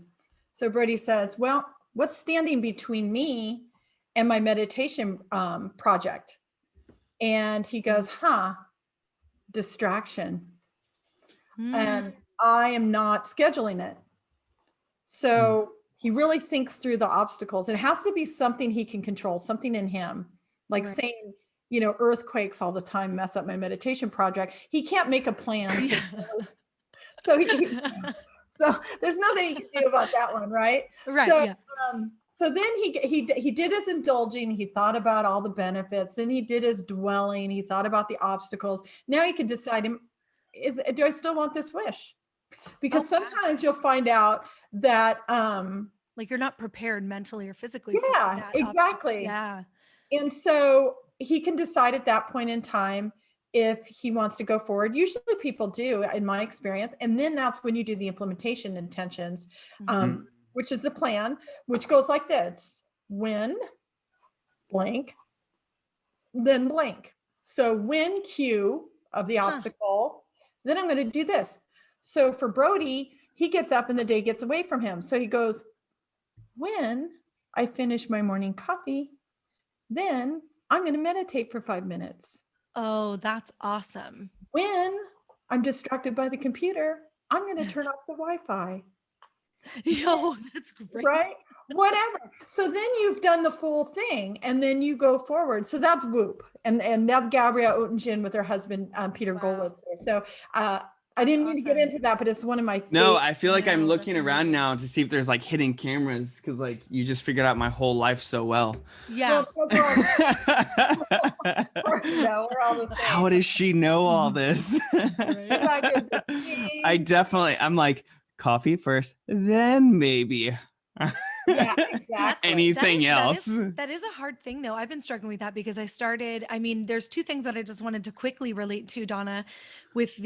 So Brody says, well, what's standing between me and my meditation project? And he goes, distraction. And I am not scheduling it. So he really thinks through the obstacles. It has to be something he can control, something in him, like saying, earthquakes all the time mess up my meditation project. He can't make a plan. So there's nothing he can do about that one, right? Right. So then he did his indulging. He thought about all the benefits. Then he did his dwelling. He thought about the obstacles. Now he can decide, do I still want this wish? Because sometimes you'll find out that like you're not prepared mentally or physically. Yeah, for that exactly. Yeah. And so he can decide at that point in time if he wants to go forward. Usually people do, in my experience. And then that's when you do the implementation intentions, which is the plan, which goes like this: when blank, then blank. So when Q of the obstacle, then I'm going to do this. So for Brody, he gets up and the day gets away from him. So he goes, when I finish my morning coffee, then I'm going to meditate for 5 minutes. Oh, that's awesome. When I'm distracted by the computer, I'm going to turn off the Wi-Fi. Yo, that's great. Right? Whatever. So then you've done the full thing, and then you go forward. So that's WOOP. And that's Gabrielle Oettingen with her husband, Peter Gollitzer. So I didn't mean to get into that, but it's one of my No, I feel like I'm looking around now to see if there's like hidden cameras, because like you just figured out my whole life so well. Yeah. Well, we're all the same. How does she know all this? I'm like, coffee first, then maybe. Yeah, exactly. Anything else. That is a hard thing though. I've been struggling with that because there's 2 things that I just wanted to quickly relate to, Donna, with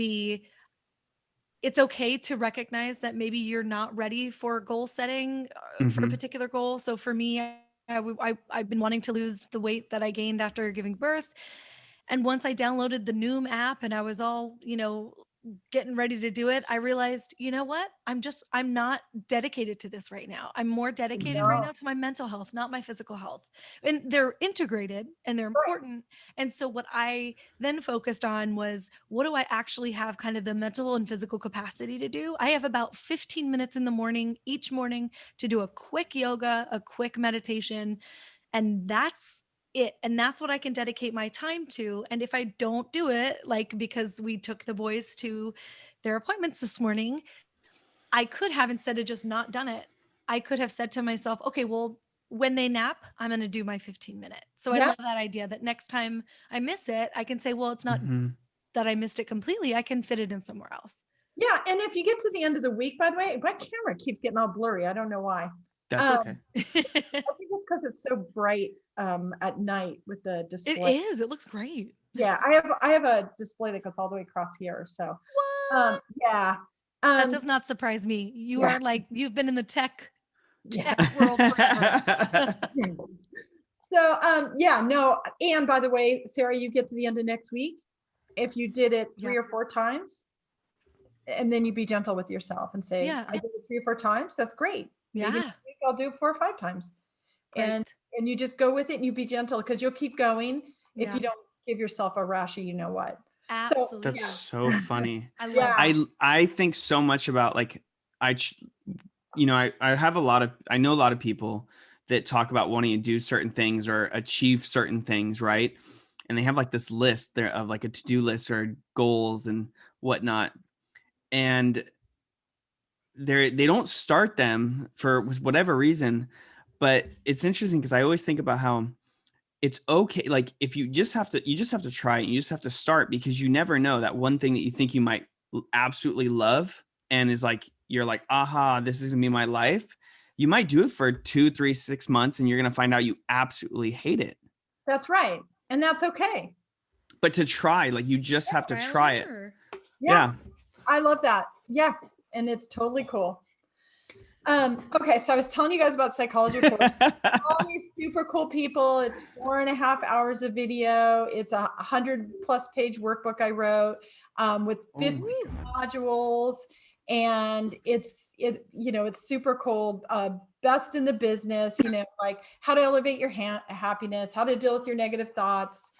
it's okay to recognize that maybe you're not ready for goal setting for a particular goal. So for me, I've been wanting to lose the weight that I gained after giving birth. And once I downloaded the Noom app and I was all, getting ready to do it, I realized, you know what? I'm not dedicated to this right now. I'm more dedicated right No. now to my mental health, not my physical health. And they're integrated and they're Right. important. And so what I then focused on was, what do I actually have kind of the mental and physical capacity to do? I have about 15 minutes in the morning, each morning, to do a quick yoga, a quick meditation. And that's it. And that's what I can dedicate my time to. And if I don't do it, like because we took the boys to their appointments this morning, I could have, instead of just not done it, I could have said to myself, okay, well, when they nap, I'm going to do my 15 minutes. So I Yeah. love that idea that next time I miss it, I can say, well, it's not Mhm. that I missed it completely. I can fit it in somewhere else. Yeah. And if you get to the end of the week, by the way, my camera keeps getting all blurry. I don't know why. That's okay. I think it's because it's so bright at night with the It display. is. It looks great. Yeah, I have a display that goes all the way across here. So What? yeah. That does not surprise me. You yeah. are like, you've been in the tech Yeah. world forever. So yeah, no. And by the way, Sarah, you get to the end of next week. If you did it 3 or 4 times, and then you be gentle with yourself and say, Yeah. I did it 3 or 4 times. That's great. Maybe Yeah. next week I'll do it 4 or 5 times. And you just go with it and you be gentle, because you'll keep going if Yeah. you don't give yourself a rashy, you know what. Absolutely. That's so funny. I love Yeah. that. I think so much about, like, I have I know a lot of people that talk about wanting to do certain things or achieve certain things, right? And they have like this list there of like a to-do list or goals and whatnot. And they don't start them for whatever reason. But it's interesting because I always think about how it's okay. Like, if you just have to try it. You just have to start, because you never know that one thing that you think you might absolutely love and is like, you're like, aha, this is gonna be my life. You might do it for 2, 3, 6 months and you're gonna find out you absolutely hate it. That's right. And that's okay. But to try, like, you just have to try it. Yeah. I love that. Yeah. And it's totally cool. Okay, so I was telling you guys about Psychology Force. All these super cool people. It's 4.5 hours of video. It's 100+ page workbook I wrote with 50 modules, and it's super cool. Best in the business. Like how to elevate your happiness, how to deal with your negative thoughts.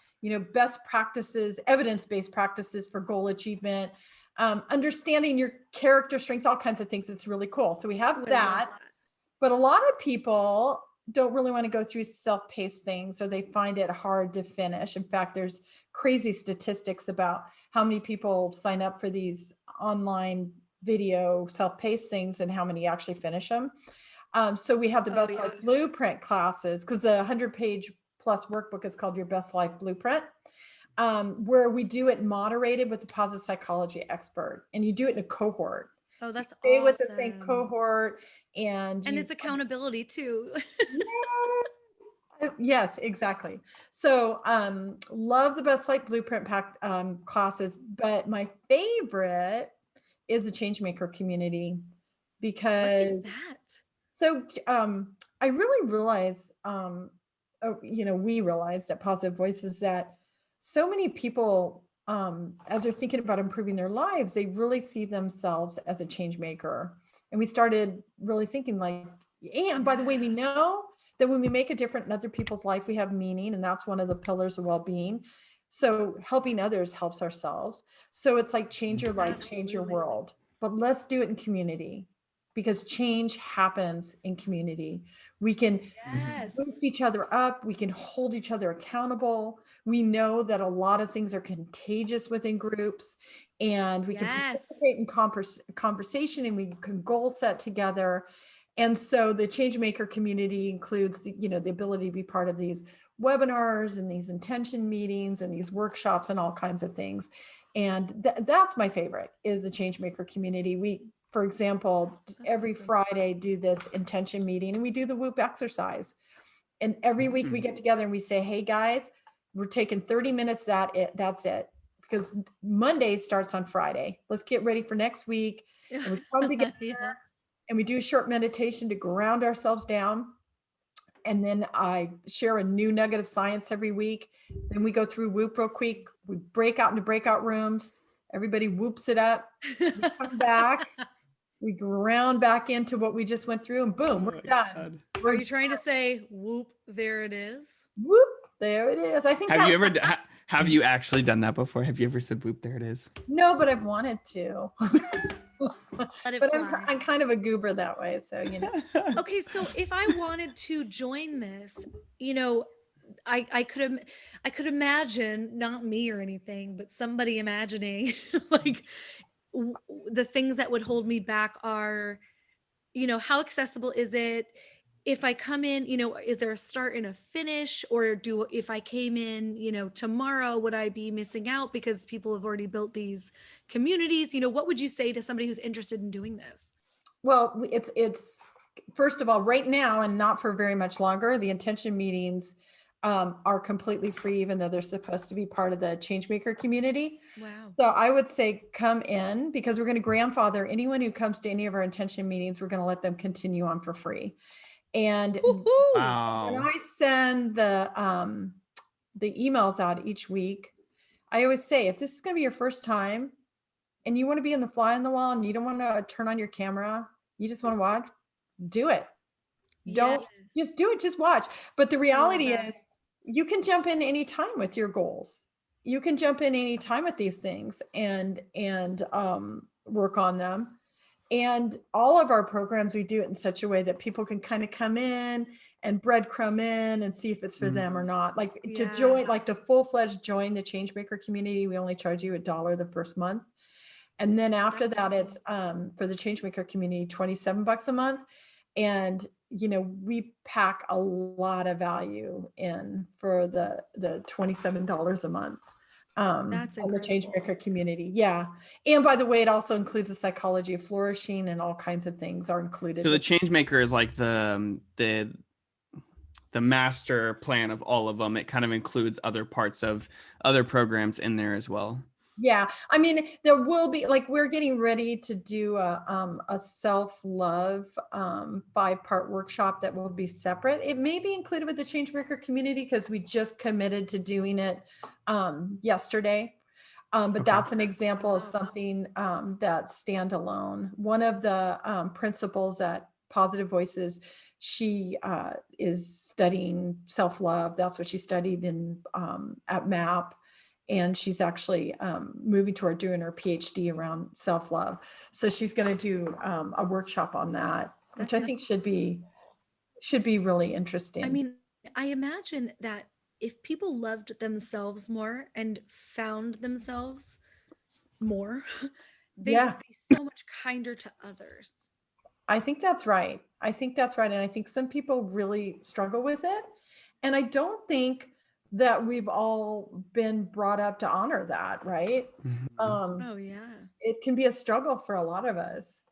Best practices, evidence-based practices for goal achievement. Understanding your character strengths, all kinds of things. It's really cool. So we have that, but a lot of people don't really want to go through self-paced things, or they find it hard to finish. In fact, there's crazy statistics about how many people sign up for these online video self-paced things and how many actually finish them. So we have the Best Life Blueprint classes, because the 100-page plus workbook is called Your Best Life Blueprint. Where we do it moderated with a positive psychology expert, and you do it in a cohort. Oh, that's stay awesome. with the same cohort, and it's accountability too. Yes, exactly. So love the Best Life Blueprint classes, but my favorite is the Changemaker community, because what is that? So I really realize, we realized at Positive Voices that so many people, as they're thinking about improving their lives, they really see themselves as a change maker. And we started really thinking like, and by the way, we know that when we make a difference in other people's life, we have meaning. And that's one of the pillars of well-being. So helping others helps ourselves. So it's like change your life, change your world, but let's do it in community, because change happens in community. We can boost each other up. We can hold each other accountable. We know that a lot of things are contagious within groups, and we can participate in conversation, and we can goal set together. And so the Changemaker community includes the ability to be part of these webinars and these intention meetings and these workshops and all kinds of things. And that's my favorite, is the Changemaker community. We, for example, every Friday do this intention meeting, and we do the WHOOP exercise. And every week we get together and we say, hey guys, we're taking 30 minutes, that's it. Because Monday starts on Friday. Let's get ready for next week. And we come together and we do a short meditation to ground ourselves down. And then I share a new nugget of science every week. Then we go through WHOOP real quick. We break out into breakout rooms. Everybody whoops it up. We come back. We ground back into what we just went through, and boom, we're done. Are you trying to say, whoop, there it is? Whoop, there it is. I think. Have you actually done that before? Have you ever said, whoop, there it is? No, but I've wanted to. But fly. I'm kind of a goober that way, so Okay, so if I wanted to join this, I could imagine, not me or anything, but somebody imagining like the things that would hold me back are, how accessible is it? If I come in, is there a start and a finish, or if I came in, tomorrow, would I be missing out because people have already built these communities? What would you say to somebody who's interested in doing this? Well, it's first of all, right now, and not for very much longer, the intention meetings are completely free, even though they're supposed to be part of the Changemaker community. Wow. So I would say come in, because we're going to grandfather anyone who comes to any of our intention meetings. We're going to let them continue on for free. And wow. when I send the emails out each week, I always say, if this is going to be your first time and you want to be in the fly on the wall and you don't want to turn on your camera, you just want to watch, do it. Don't just do it, just watch. But the reality is you can jump in anytime with your goals. You can jump in anytime with these things and work on them. And all of our programs, we do it in such a way that people can kind of come in and breadcrumb in and see if it's for them or not. Like to join, like to full-fledged join the Changemaker community, we only charge you $1 the first month. And then after that, it's for the Changemaker community, $27 a month. And we pack a lot of value in for the $27 a month. That's on the incredible. Changemaker community. Yeah. And by the way, it also includes the psychology of flourishing, and all kinds of things are included. So the Changemaker is like the master plan of all of them. It kind of includes other parts of other programs in there as well. Yeah. I mean, there will be, like, we're getting ready to do a self-love 5-part workshop that will be separate. It may be included with the Changemaker community because we just committed to doing it yesterday. But that's an example of something that's standalone. One of the principals at Positive Voices, she is studying self-love. That's what she studied at MAP. And she's actually moving toward doing her PhD around self-love. So she's going to do a workshop on that, which I think should be really interesting. I mean, I imagine that if people loved themselves more and found themselves more, they would be so much kinder to others. I think that's right. And I think some people really struggle with it. And I don't think that we've all been brought up to honor that, right? It can be a struggle for a lot of us.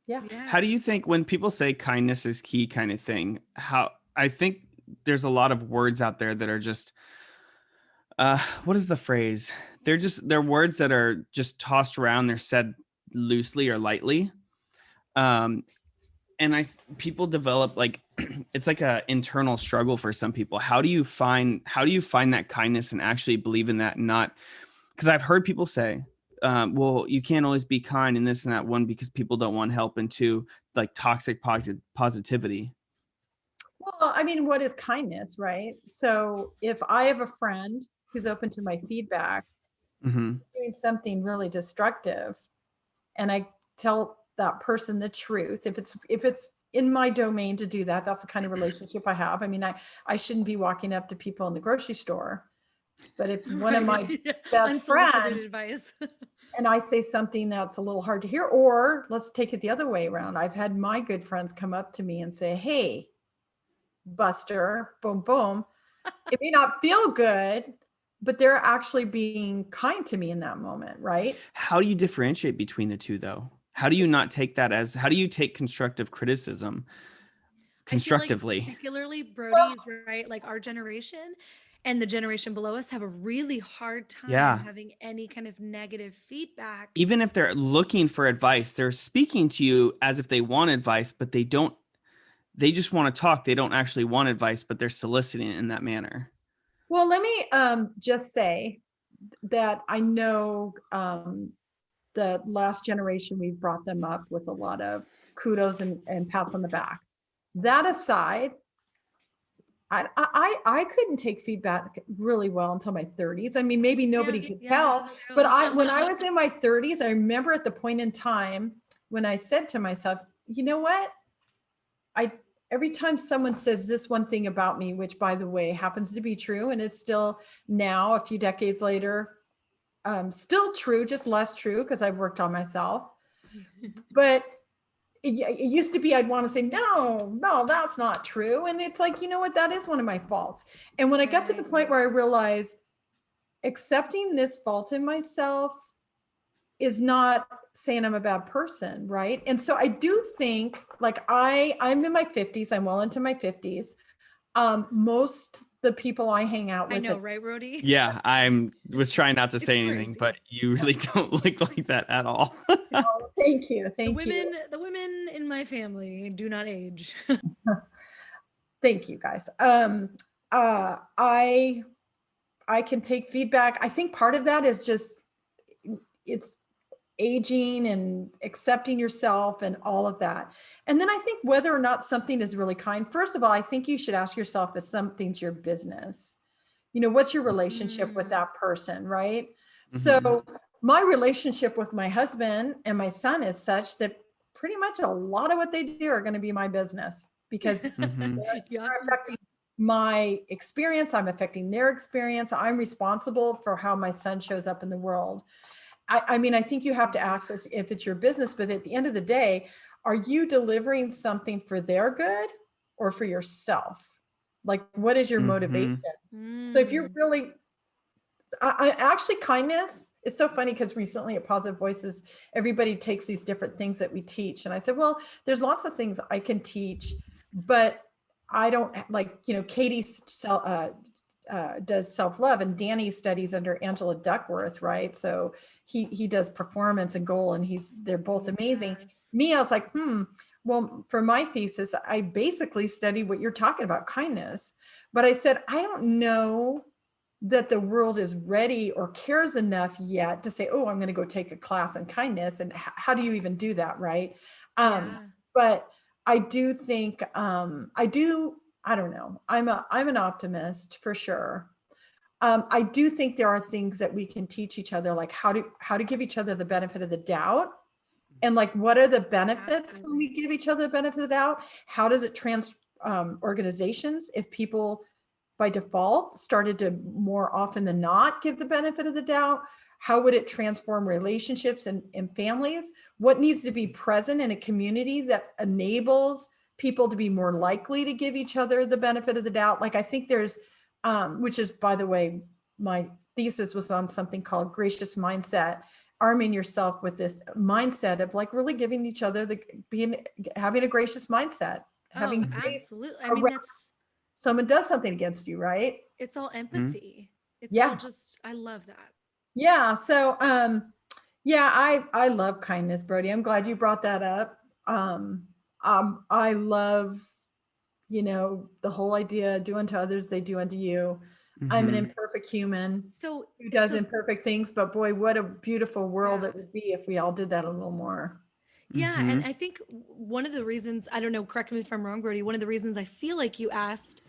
Yeah. How do you think, when people say kindness is key kind of thing, I think there's a lot of words out there that are just, what is the phrase? They're words that are just tossed around. They're said loosely or lightly. And people develop, like, it's like a internal struggle for some people. How do you find that kindness and actually believe in that? Not, because I've heard people say, well, you can't always be kind in this and that, one, because people don't want help, and two, like toxic positivity. Well, I mean, what is kindness, right? So if I have a friend who's open to my feedback, doing something really destructive, and I tell that person the truth, if it's in my domain to do that, that's the kind of relationship I have. I mean, I shouldn't be walking up to people in the grocery store, but if one of my best friends advice. and I say something that's a little hard to hear, or let's take it the other way around. I've had my good friends come up to me and say, hey, Buster, boom, boom. It may not feel good, but they're actually being kind to me in that moment, right? How do you differentiate between the two, though? How do you not take that as, how do you take constructive criticism constructively? Like particularly Brody's, right? Like our generation and the generation below us have a really hard time having any kind of negative feedback. Even if they're looking for advice, they're speaking to you as if they want advice, but they just want to talk. They don't actually want advice, but they're soliciting it in that manner. Well, let me just say that I know the last generation, we've brought them up with a lot of kudos and pats on the back. That aside, I couldn't take feedback really well until my 30s. I mean, maybe nobody could tell, but when I was in my 30s, I remember at the point in time when I said to myself, you know what? Every time someone says this one thing about me, which by the way happens to be true and is still now a few decades later, still true, just less true because I've worked on myself. But it used to be I'd want to say, no, that's not true. And it's like, you know what, that is one of my faults. And when I got to the point where I realized accepting this fault in myself is not saying I'm a bad person, right? And so I do think, like, I'm in my 50s, I'm well into my 50s. Most the people I hang out with. I know, right, Brody? Yeah, was trying not to say anything, but you really don't look like that at all. Oh, thank you. The women in my family do not age. Thank you, guys. I can take feedback. I think part of that is just it's aging and accepting yourself and all of that. And then I think whether or not something is really kind, first of all, I think you should ask yourself if something's your business. You know, what's your relationship with that person, right? Mm-hmm. So my relationship with my husband and my son is such that pretty much a lot of what they do are going to be my business because they're affecting my experience. I'm affecting their experience. I'm responsible for how my son shows up in the world. I mean, I think you have to access if it's your business, but at the end of the day, are you delivering something for their good or for yourself? Like, what is your motivation? So if you're really, actually kindness is so funny because recently at Positive Voices, everybody takes these different things that we teach. And I said, well, there's lots of things I can teach, but I don't like, you know, Katie does self-love and Danny studies under Angela Duckworth, right? So he does performance and goal and they're both amazing. Me, I was like, well, for my thesis, I basically studied what you're talking about, kindness. But I said, I don't know that the world is ready or cares enough yet to say, oh, I'm going to go take a class in kindness. And how do you even do that, right? But I do think, I don't know. I'm an optimist for sure. I do think there are things that we can teach each other, like how to give each other the benefit of the doubt. And like, what are the benefits when we give each other the benefit of the doubt? How does it organizations if people by default started to more often than not give the benefit of the doubt? How would it transform relationships and families? What needs to be present in a community that enables people to be more likely to give each other the benefit of the doubt? Like, I think there's, which is, by the way, my thesis was on something called gracious mindset, arming yourself with this mindset of like really giving each other having a gracious mindset, having absolutely. I mean, someone does something against you, right? It's all empathy. It's all just, I love that. Yeah. So, I love kindness, Brody. I'm glad you brought that up. I love, you know, the whole idea, do unto others, they do unto you. I'm an imperfect human who does imperfect things, but boy, what a beautiful world it would be if we all did that a little more. Yeah. And I think one of the reasons, I don't know, correct me if I'm wrong, Brody, one of the reasons I feel like you asked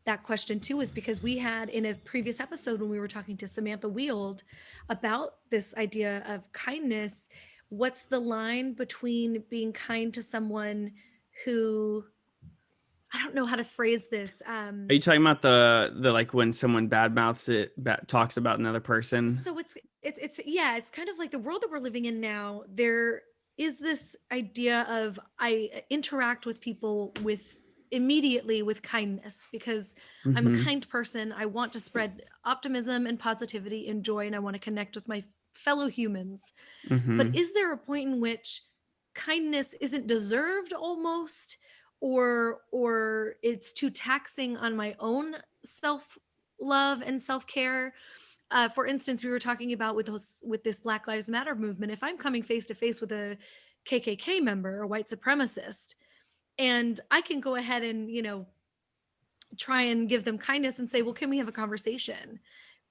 that question too is because we had in a previous episode when we were talking to Samantha Wield about this idea of kindness, what's the line between being kind to someone who, I don't know how to phrase this. Are you talking about the like when someone badmouths talks about another person? So it's kind of like the world that we're living in now. There is this idea of I interact with people immediately with kindness because I'm a kind person. I want to spread optimism and positivity and joy, and I want to connect with my fellow humans. But is there a point in which kindness isn't deserved almost, or it's too taxing on my own self-love and self-care? For instance, we were talking about with this Black Lives Matter movement. If I'm coming face to face with a KKK member, a white supremacist, and I can go ahead and, you know, try and give them kindness and say, well, can we have a conversation?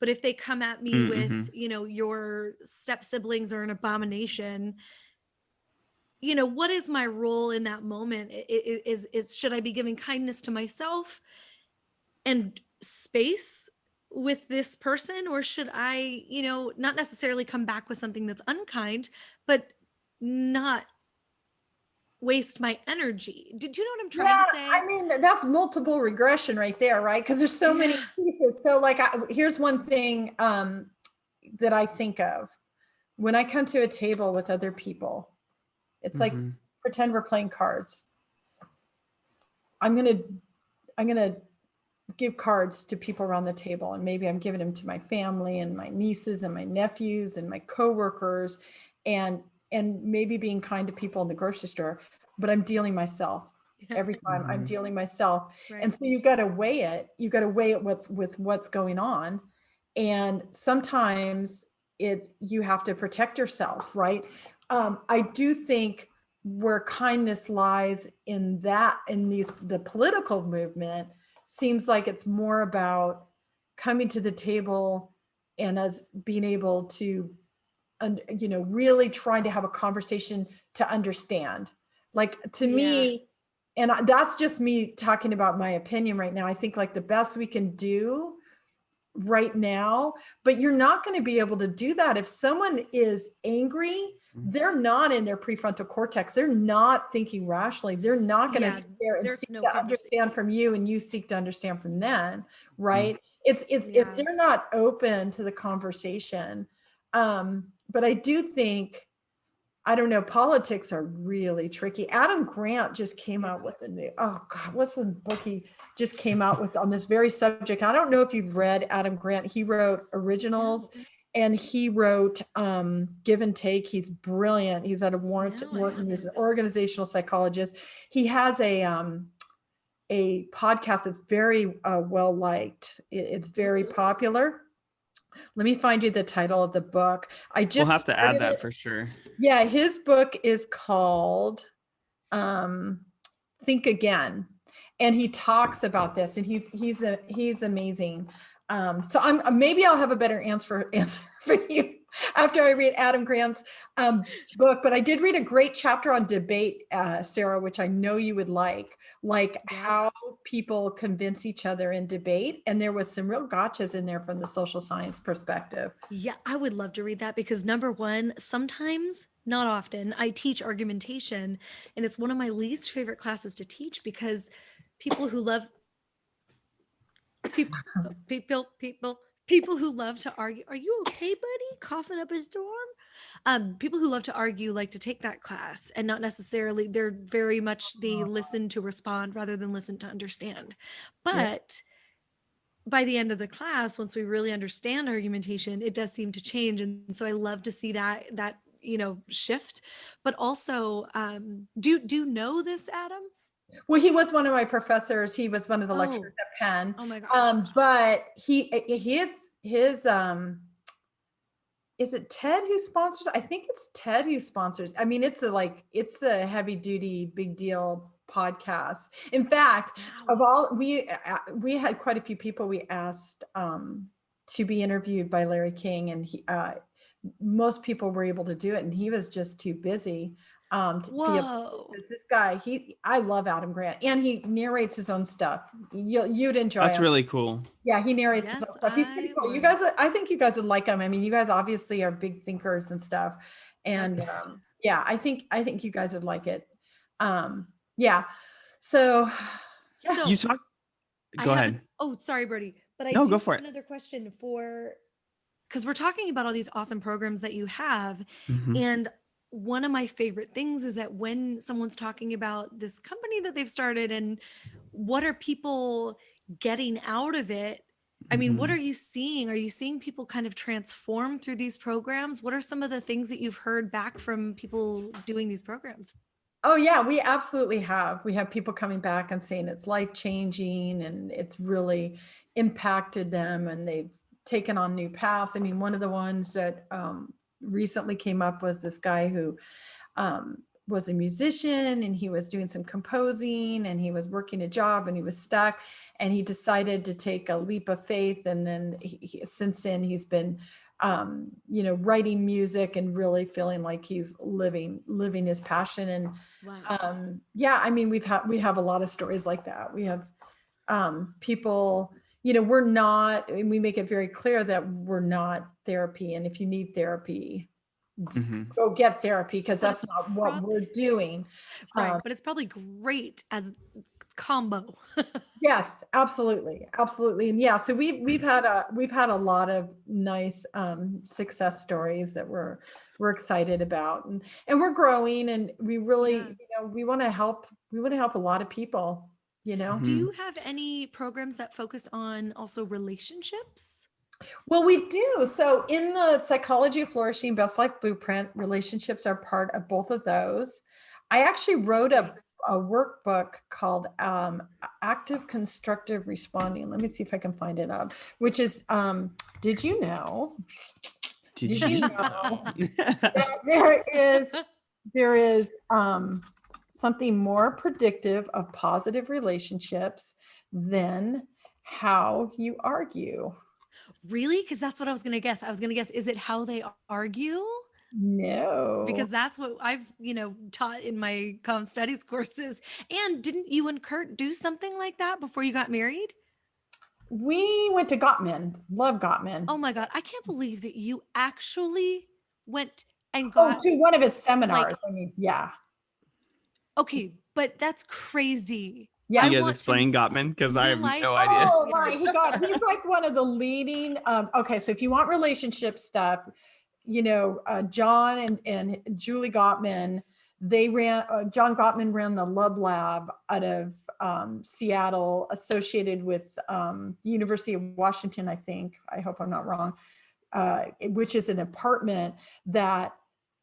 But if they come at me with, your step siblings are an abomination, what is my role in that moment? Is should I be giving kindness to myself and space with this person, or should I, not necessarily come back with something that's unkind, but not waste my energy? Do you know what I'm trying to say? I mean, that's multiple regression right there, right? Because there's so many pieces. So like, here's one thing that I think of when I come to a table with other people. It's like, pretend we're playing cards. I'm gonna give cards to people around the table, and maybe I'm giving them to my family and my nieces and my nephews and my coworkers, and maybe being kind to people in the grocery store, but I'm dealing myself. Every time I'm dealing myself. Right. And so you got to weigh it. You got to weigh it with what's going on. And sometimes you have to protect yourself, right? I do think where kindness lies in the political movement seems like it's more about coming to the table and us being able to, really trying to have a conversation to understand. Like, to me, and that's just me talking about my opinion right now, I think like the best we can do right now, but you're not going to be able to do that if someone is angry. They're not in their prefrontal cortex. They're not thinking rationally. They're not going to sit there and seek to understand from you, and you seek to understand from them, right? It's if they're not open to the conversation. But I do think, I don't know, politics are really tricky. Adam Grant just came out with what's the book he just came out with on this very subject? I don't know if you've read Adam Grant. He wrote Originals, and he wrote Give and Take. He's brilliant. He's out of Wharton. He's an organizational psychologist. He has a podcast that's very well liked. It's very popular. Let me find you the title of the book. We'll have to add that for sure. Yeah, his book is called Think Again, and he talks about this, and he's amazing. So maybe I'll have a better answer for you after I read Adam Grant's book. But I did read a great chapter on debate, Sarah, which I know you would like how people convince each other in debate. And there was some real gotchas in there from the social science perspective. Yeah, I would love to read that, because number one, sometimes, not often, I teach argumentation, and it's one of my least favorite classes to teach, because people who love people who love to argue. Are you okay, buddy? Coughing up a storm? People who love to argue like to take that class, and not necessarily, they listen to respond rather than listen to understand. But by the end of the class, once we really understand argumentation, it does seem to change. And so I love to see that shift. But also, do you know this, Adam? Well, he was one of my professors. He was one of the lecturers at Penn. Oh my gosh. But his is it TED who sponsors? I think it's TED who sponsors. I mean, it's a heavy duty, big deal podcast. In fact, of all, we had quite a few people we asked to be interviewed by Larry King, and most people were able to do it, and he was just too busy. Because this guy, I love Adam Grant, and he narrates his own stuff. You'd enjoy. That's really cool. Yeah, he narrates his own stuff. He's pretty cool. I think you guys would like him. I mean, you guys obviously are big thinkers and stuff, and I think you guys would like it. So you talk. Go ahead. Sorry, Brody, but go for it. Another question because we're talking about all these awesome programs that you have, and one of my favorite things is that when someone's talking about this company that they've started and what are people getting out of it? I mean, what are you seeing? Are you seeing people kind of transform through these programs? What are some of the things that you've heard back from people doing these programs? Oh yeah, we absolutely have. We have people coming back and saying it's life-changing and it's really impacted them, and they've taken on new paths. I mean, one of the ones that recently came up was this guy who was a musician and he was doing some composing and he was working a job and he was stuck and he decided to take a leap of faith. And then since then he's been, writing music and really feeling like he's living his passion. And we have a lot of stories like that. We have people, we're not, and we make it very clear that we're not therapy. And if you need therapy, go get therapy, because that's not what we're doing. Right. But it's probably great as combo. Yes, absolutely. Absolutely. And yeah, so we've had a lot of nice success stories that we're excited about, and we're growing, and we really, we want to help a lot of people, Do you have any programs that focus on also relationships? Well, we do. So in the Psychology of Flourishing Best Life Blueprint, relationships are part of both of those. I actually wrote a workbook called Active Constructive Responding. Let me see if I can find it up, which is, did you know that there is something more predictive of positive relationships than how you argue? Really? Because that's what I was going to guess. I was going to guess, is it how they argue? No. Because that's what I've, taught in my comm studies courses. And didn't you and Kurt do something like that before you got married? We went to Gottman. Love Gottman. Oh my God. I can't believe that you actually went and got to one of his seminars. Yeah. Okay, but that's crazy. Yeah. You guys explain Gottman? Because I have no idea. Oh my God. He's like one of the leading. Okay. So if you want relationship stuff, John and Julie Gottman, John Gottman ran the Love Lab out of Seattle, associated with University of Washington, I think. I hope I'm not wrong, which is an apartment that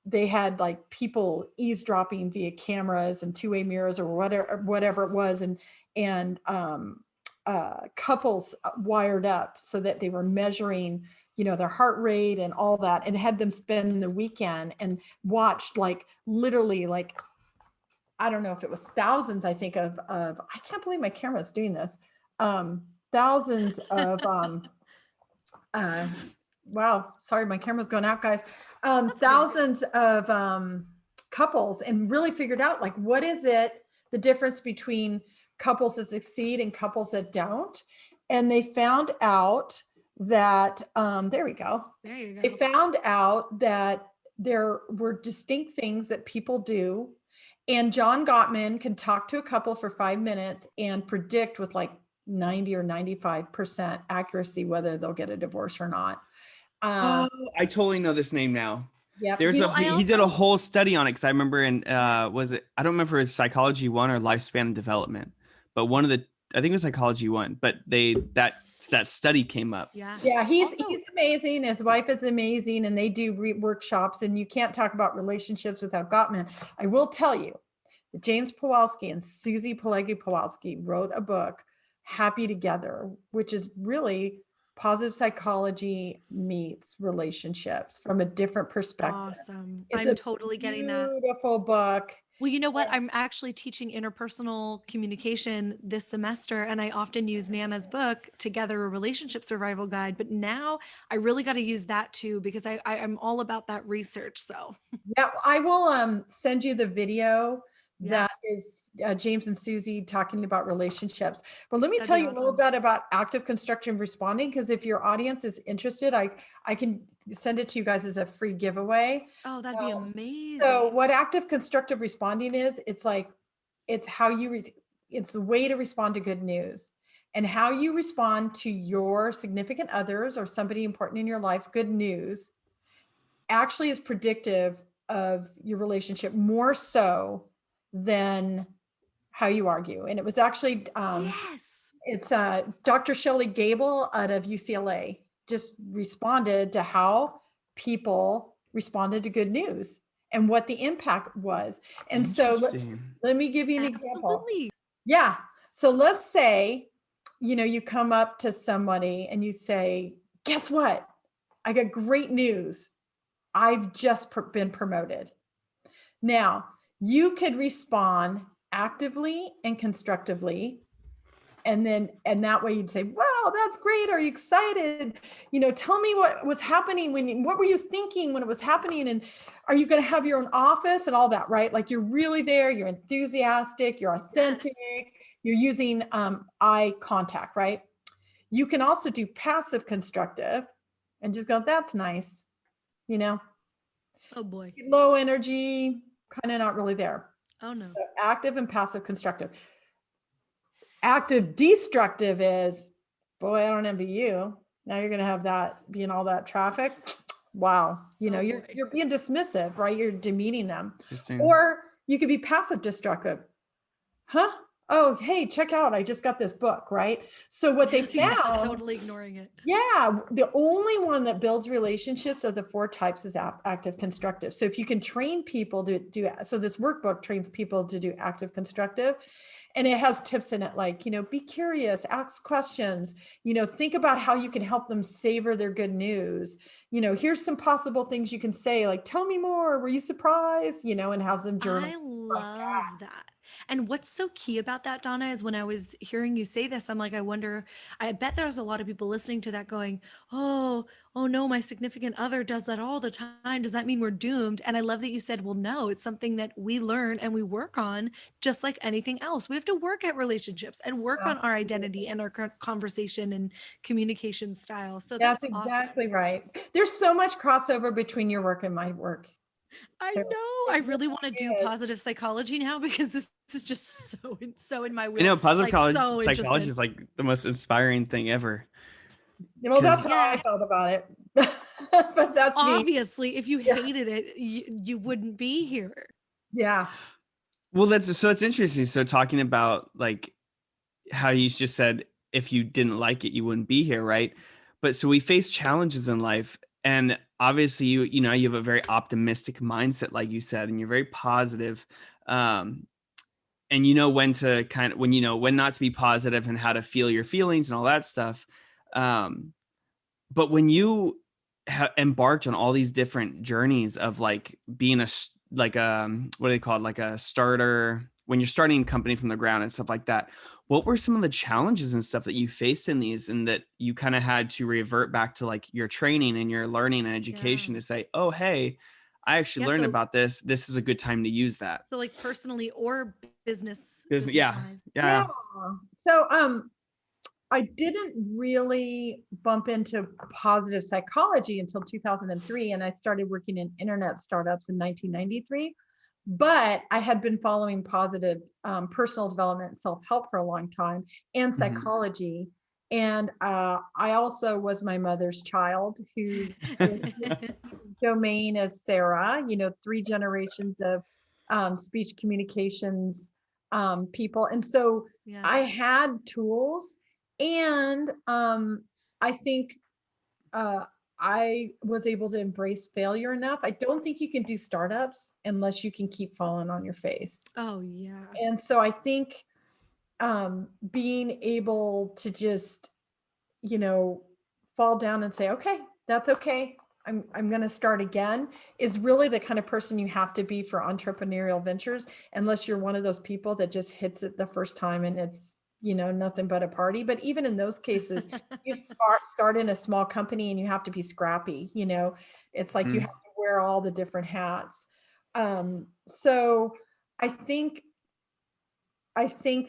they had like people eavesdropping via cameras and two-way mirrors or whatever it was. And couples wired up so that they were measuring, their heart rate and all that, and had them spend the weekend and watched literally I don't know if it was thousands, I think of I can't believe my camera's doing this. Thousands of wow, sorry, my camera's going out, guys. Thousands of couples, and really figured out what is it, the difference between couples that succeed and couples that don't. And they found out that there you go. They found out that there were distinct things that people do. And John Gottman can talk to a couple for 5 minutes and predict with 90 or 95% accuracy whether they'll get a divorce or not. I totally know this name now. Yeah, he did a whole study on it, because I remember was it, I don't remember if it was Psychology 1 or Lifespan Development, but I think it was Psychology 1, but that study came up. Yeah, he's amazing. His wife is amazing, and they do workshops, and you can't talk about relationships without Gottman. I will tell you that James Pawlowski and Susie Pileggi-Pawlowski wrote a book, Happy Together, which is really positive psychology meets relationships from a different perspective. Awesome. I'm totally getting that. Beautiful book. Well, you know what? I'm actually teaching interpersonal communication this semester, and I often use Nana's book, Together, a Relationship Survival Guide. But now I really got to use that too, because I'm all about that research. So yeah, I will send you the video that is James and Susie talking about relationships. But let me tell you a little bit about active constructive responding, because if your audience is interested, I can send it to you guys as a free giveaway. Oh, that'd be amazing. So what active constructive responding is, it's how it's a way to respond to good news, and how you respond to your significant others or somebody important in your life's good news actually is predictive of your relationship, more so than how you argue. And it was actually it's Dr. Shelley Gable out of UCLA just responded to how people responded to good news and what the impact was. And so let me give you an example. Yeah. So let's say, you come up to somebody and you say, guess what? I got great news. I've just been promoted. Now, you could respond actively and constructively. And that way you'd say, wow, that's great. Are you excited? Tell me what was happening what were you thinking when it was happening? And are you going to have your own office and all that, right? Like you're really there, you're enthusiastic, you're authentic, you're using eye contact, right? You can also do passive constructive and just go, that's nice. Oh boy. Low energy, kind of not really there. Oh no. So active and passive constructive. Active destructive is, boy, I don't envy you. Now you're going to have that being all that traffic. Wow. You're being dismissive, right? You're demeaning them. Or you could be passive destructive. Huh? Oh, hey, check out. I just got this book, right? So what they found. Totally ignoring it. Yeah. The only one that builds relationships of the 4 types is active constructive. So if you can train people to do, so this workbook trains people to do active constructive. And it has tips in it like, be curious, ask questions, think about how you can help them savor their good news. Here's some possible things you can say, like, tell me more. Were you surprised? And has them journal. I love that. And what's so key about that, Donna, is when I was hearing you say this, I'm like, I bet there's a lot of people listening to that going, oh no, my significant other does that all the time. Does that mean we're doomed? And I love that you said, well, no, it's something that we learn and we work on just like anything else. We have to work at relationships and work on our identity and our conversation and communication style. So that's exactly awesome. Right. There's so much crossover between your work and my work. I know. I really want to do positive psychology now because this is just so in my wheel. Positive psychology is like the most inspiring thing ever. Well, that's how I felt about it. But that's obviously, if you hated it, you wouldn't be here. Yeah. Well, that's interesting. So talking about like how you just said, if you didn't like it, you wouldn't be here, right? But so we face challenges in life, and obviously you have a very optimistic mindset, like you said, and you're very positive. And when to when not to be positive and how to feel your feelings and all that stuff. But when you embarked on all these different journeys of like being what do they call it? Like a starter, when you're starting a company from the ground and stuff like that, what were some of the challenges and stuff that you faced in these, and that you kind of had to revert back to like your training and your learning and education to say, oh, hey, I actually learned about this. This is a good time to use that. So like personally or business. Yeah. So, I didn't really bump into positive psychology until 2003. And I started working in internet startups in 1993. But I had been following positive personal development, self-help for a long time, and psychology. And I also was my mother's child, who domain as Sarah, 3 generations of speech communications people. And so I had tools, and I think I was able to embrace failure enough. I don't think you can do startups unless you can keep falling on your face. Oh, yeah. And so I think being able to just, fall down and say, okay, that's okay. I'm going to start again is really the kind of person you have to be for entrepreneurial ventures, unless you're one of those people that just hits it the first time and it's, nothing but a party. But even in those cases, you start in a small company and you have to be scrappy, it's like you have to wear all the different hats. So I think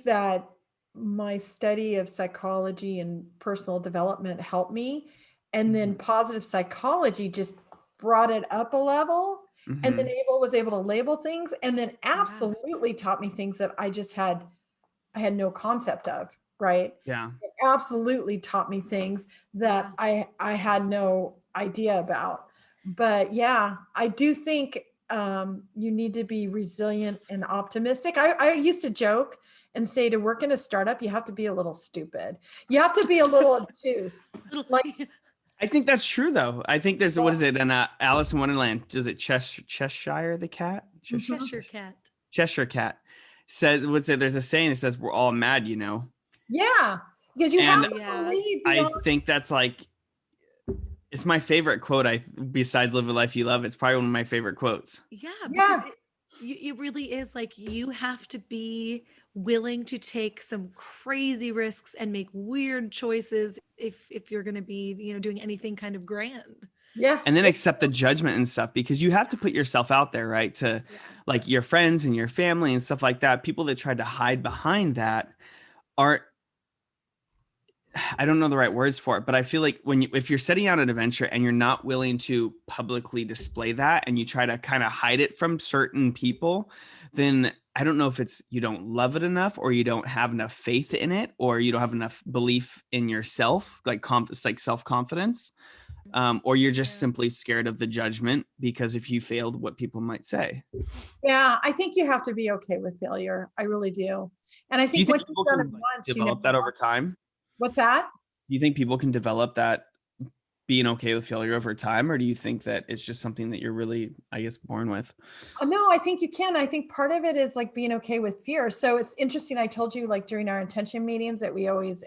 that my study of psychology and personal development helped me. And then positive psychology just brought it up a level. And then was able to label things, and then absolutely taught me things that I had no concept of, right? Yeah. It absolutely taught me things that I had no idea about. But yeah, I do think you need to be resilient and optimistic. I used to joke and say, to work in a startup, you have to be a little stupid. You have to be a little obtuse. Like, I think that's true, though. I think there's, what is it? And Alice in Wonderland, is it Cheshire the cat? Cheshire cat. Cheshire cat says, there's a saying that says we're all mad, Yeah, because you have to believe. I think that's like, it's my favorite quote. Besides "Live a Life You Love," it's probably one of my favorite quotes. Yeah. it really is like you have to be willing to take some crazy risks and make weird choices if you're going to be, doing anything kind of grand. Yeah. And then accept the judgment and stuff, because you have to put yourself out there, right? To like your friends and your family and stuff like that. People that tried to hide behind that are, I don't know the right words for it, but I feel like if you're setting out an adventure and you're not willing to publicly display that, and you try to kind of hide it from certain people, then I don't know if it's you don't love it enough, or you don't have enough faith in it, or you don't have enough belief in yourself, like self-confidence, or you're just simply scared of the judgment because if you failed, what people might say. Yeah, I think you have to be okay with failure. I really do. And I Do you think think once people you've done it can once, develop that over time? What's that? Do you think people can develop that being okay with failure over time, or do you think that it's just something that you're really, I guess, born with? No, I think you can. I think part of it is like being okay with fear. So it's interesting. I told you like during our intention meetings that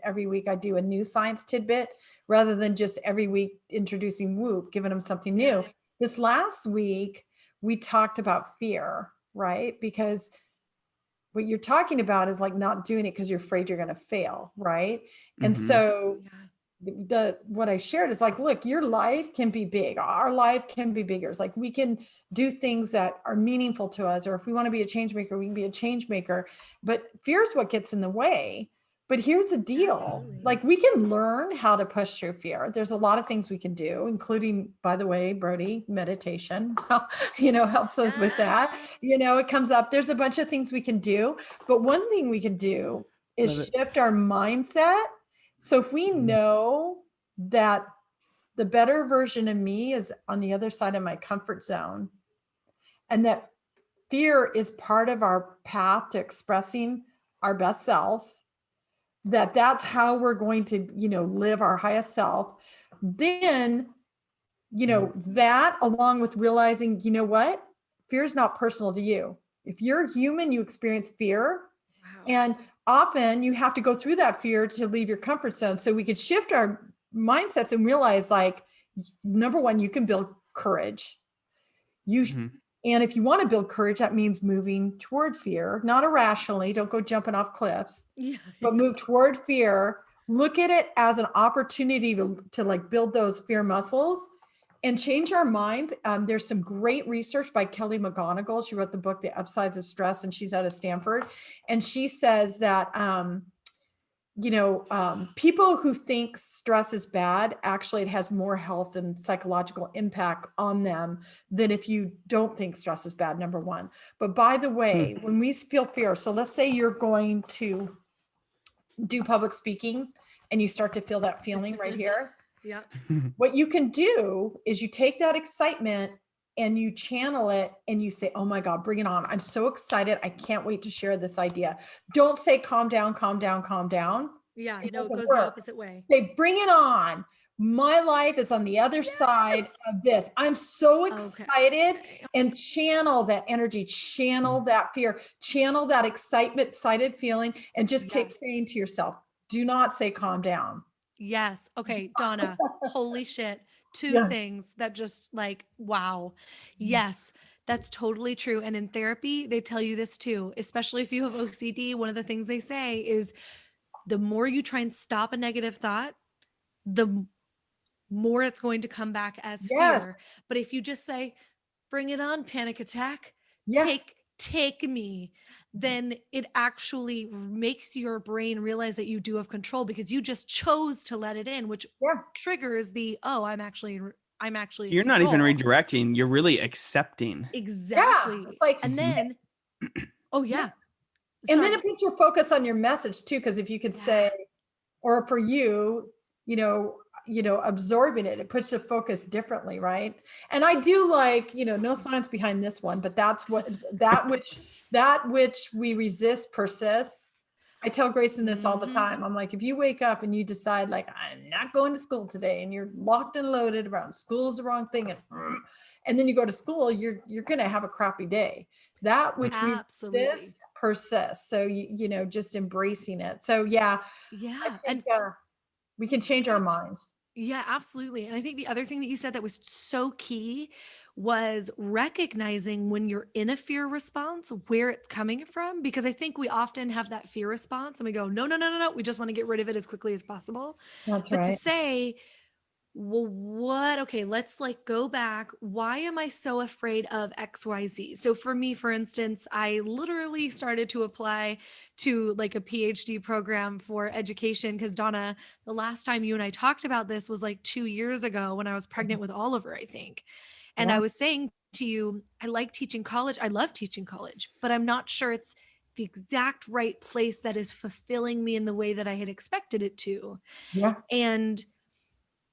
every week I do a new science tidbit rather than just every week introducing Whoop, giving them something new. This last week, we talked about fear, right? Because what you're talking about is like not doing it because you're afraid you're going to fail, right? And so what I shared is like, look, your life can be big. Our life can be bigger. It's like we can do things that are meaningful to us, or if we want to be a change maker, we can be a change maker. But fear is what gets in the way. But here's the deal. Absolutely. Like we can learn how to push through fear. There's a lot of things we can do, including, by the way, Brody, meditation, helps us with that. It comes up. There's a bunch of things we can do. But one thing we can do is shift our mindset. So if we know that the better version of me is on the other side of my comfort zone, and that fear is part of our path to expressing our best selves, that's how we're going to, live our highest self, then, that along with realizing, what? Fear is not personal to you. If you're human, you experience fear. And often you have to go through that fear to leave your comfort zone. So we could shift our mindsets and realize, like, number one, you can build courage. And if you want to build courage, that means moving toward fear, not irrationally. Don't go jumping off cliffs, but move toward fear. Look at it as an opportunity to like build those fear muscles and change our minds. There's some great research by Kelly McGonigal. She wrote the book, The Upsides of Stress, and she's out of Stanford. And she says that, people who think stress is bad, actually it has more health and psychological impact on them than if you don't think stress is bad, number one. But by the way, when we feel fear, so let's say you're going to do public speaking and you start to feel that feeling right here. What you can do is you take that excitement and you channel it and you say, oh my God, bring it on. I'm so excited. I can't wait to share this idea. Don't say, calm down, calm down, calm down. Yeah, no, it goes the opposite way. Say, bring it on. My life is on the other side of this. I'm so excited. And channel that energy, channel that fear, channel that excited feeling, and just keep saying to yourself, do not say calm down. Yes. Okay, Donna, holy shit. Two things that just like, wow. Yes, that's totally true. And in therapy, they tell you this too, especially if you have OCD. One of the things they say is the more you try and stop a negative thought, the more it's going to come back as fear. But if you just say, bring it on, panic attack, take me, then it actually makes your brain realize that you do have control because you just chose to let it in, which triggers the, I'm actually you're not even redirecting, you're really accepting. Exactly. It's like, and then and then it puts your focus on your message too, because if you could say, or for you, absorbing it puts the focus differently, right? And I do like, no science behind this one, but that's what that which we resist persists. I tell Grayson this all the time. I'm like, if you wake up and you decide like, I'm not going to school today, and you're locked and loaded around school's the wrong thing, and then you go to school, you're going to have a crappy day. That which we resist persists. So, just embracing it. So I think, we can change our minds. Yeah, absolutely. And I think the other thing that you said that was so key was recognizing when you're in a fear response, where it's coming from. Because I think we often have that fear response and we go, no, no, no, no, no. We just want to get rid of it as quickly as possible. That's But to right. say, well, what? Okay, let's like go back. Why am I so afraid of XYZ? So for me, for instance, I literally started to apply to like a PhD program for education because Donna, the last time you and I talked about this was like 2 years ago when I was pregnant with Oliver, I think. And Yeah. I was saying to you, I like teaching college. I love teaching college, but I'm not sure it's the exact right place that is fulfilling me in the way that I had expected it to. Yeah.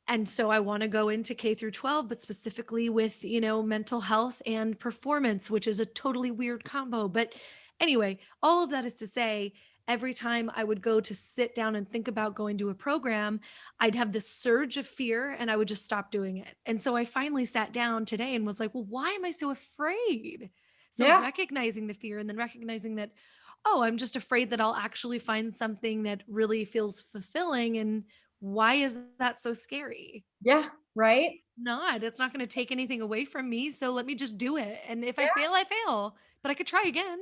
And so I want to go into K through 12, but specifically with, mental health and performance, which is a totally weird combo. But anyway, all of that is to say, every time I would go to sit down and think about going to a program, I'd have this surge of fear and I would just stop doing it. And so I finally sat down today and was like, well, why am I so afraid? So Yeah. recognizing the fear and then recognizing that, oh, I'm just afraid that I'll actually find something that really feels fulfilling. And why is that so scary? Yeah. Right. Not. It's not going to take anything away from me. So let me just do it. And if I Yeah. fail, I fail, but I could try again.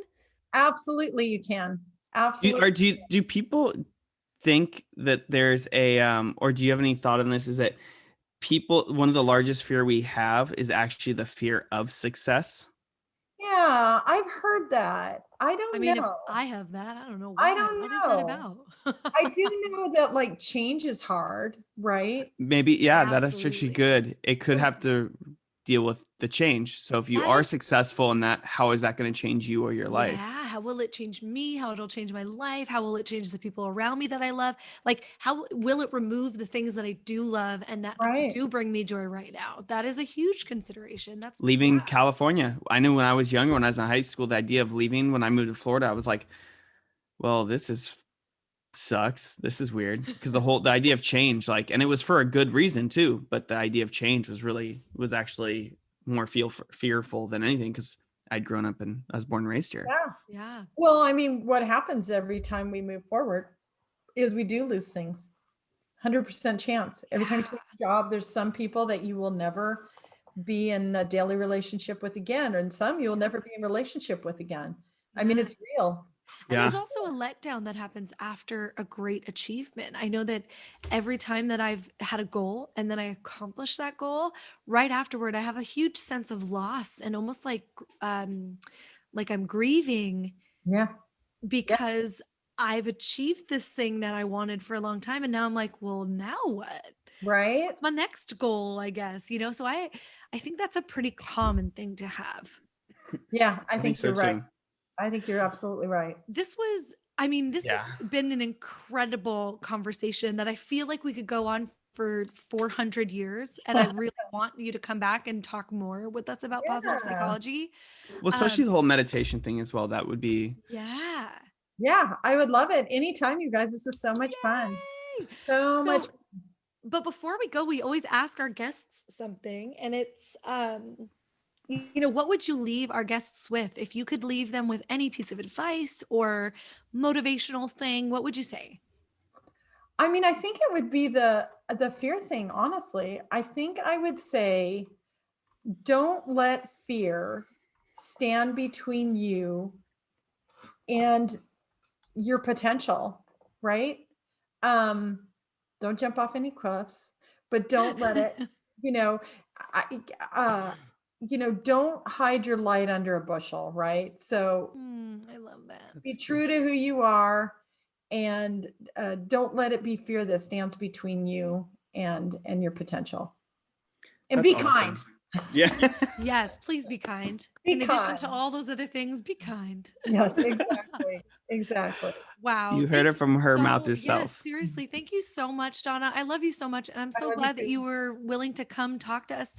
Absolutely. You can. Do Absolutely. or do people think that there's a or do you have any thought on this? Is that people, one of the largest fear we have is actually the fear of success. Yeah. I've heard that. I I don't mean, if know. I have that, I don't know I why. don't What is that know. about? I do know that like change is hard, right? Maybe, yeah, that is actually Absolutely. good. It could have to deal with the change. So if you That are is, successful in that, how is that going to change you or your life? yeah. How will it change me? How it'll change my life? How will it change the people around me that I love? Like, how will it remove the things that I do love and that Right. do bring me joy right now? That is a huge consideration. That's, yeah. Leaving California. I knew when I was younger, when I was in high school, the idea of leaving when I moved to Florida, I was like, well, this is sucks. This is weird because the idea of change, like, and it was for a good reason too, but the idea of change was actually more fearful than anything because I'd grown up and I was born and raised here. Yeah. Yeah. Well, I mean, what happens every time we move forward is we do lose things. 100% chance. Every time you take a job, there's some people that you will never be in a daily relationship with again, and some you'll never be in relationship with again. I mean, Yeah. it's real. And there's Yeah. also a letdown that happens after a great achievement. I know that every time that I've had a goal and then I accomplish that goal, right afterward, I have a huge sense of loss and almost like I'm grieving Yeah. Yeah. because I've achieved this thing that I wanted for a long time. And now I'm like, well, now what? Right. What's my next goal, I guess, So I think that's a pretty common thing to have. Yeah. I I think think so you're right. too. I think you're absolutely right. This Yeah. has been an incredible conversation that I feel like we could go on for 400 years. And I really want you to come back and talk more with us about positive Yeah. psychology. Well, especially the whole meditation thing as well. That would be, Yeah. Yeah. I would love it. Anytime, you guys. This is so much fun. Yay! So much. But before we go, we always ask our guests something, and it's, what would you leave our guests with? If you could leave them with any piece of advice or motivational thing, what would you say? I mean, I think it would be the fear thing, honestly. I think I would say don't let fear stand between you and your potential, right? Um, don't jump off any cliffs, but don't let it, you know, I, don't hide your light under a bushel, right? So I love be that. true to who you are, and don't let it be fear that stands between you and your potential. And that's be awesome. kind. Yeah. Yes, please be kind. Be In addition to kind. all those other things, be kind. Yes, exactly. Exactly. Wow. You heard it from her mouth Yes, herself. seriously. Thank you so much, Donna. I love you so much. And I'm I so love you glad that too. you were willing to come talk to us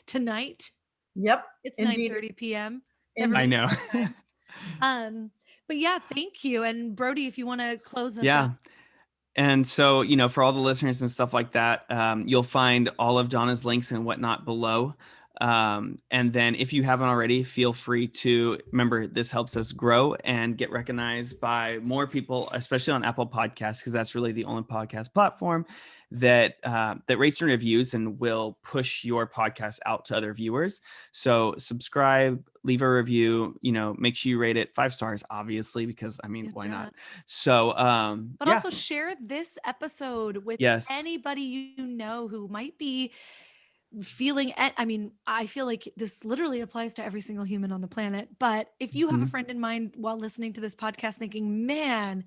tonight. Yep. It's Indeed. 9:30 p.m. It's Indeed. I know. everybody's time. But yeah, thank you. And Brody, if you want to close us Yeah. up. And so, for all the listeners and stuff like that, you'll find all of Donna's links and whatnot below. And then if you haven't already, feel free to remember this helps us grow and get recognized by more people, especially on Apple Podcasts, because that's really the only podcast platform that rates and reviews and will push your podcast out to other viewers. So subscribe, leave a review, make sure you rate it 5 stars, obviously, because why not? So, but also share this episode with anybody you know who might be feeling I feel like this literally applies to every single human on the planet, but if you have a friend in mind while listening to this podcast thinking, man,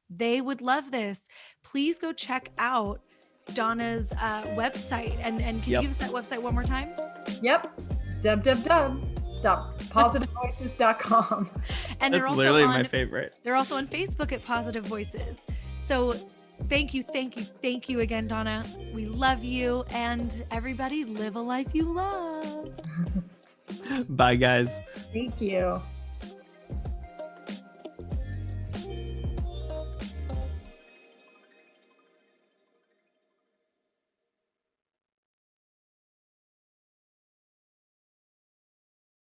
they would love this, please go check out Donna's website, and can you give us that website one more time? Yep, www.positivevoices.com. And that's literally my favorite. They're also on Facebook at Positive Voices. So thank you again, Donna. We love you, and everybody live a life you love. Bye, guys. Thank you.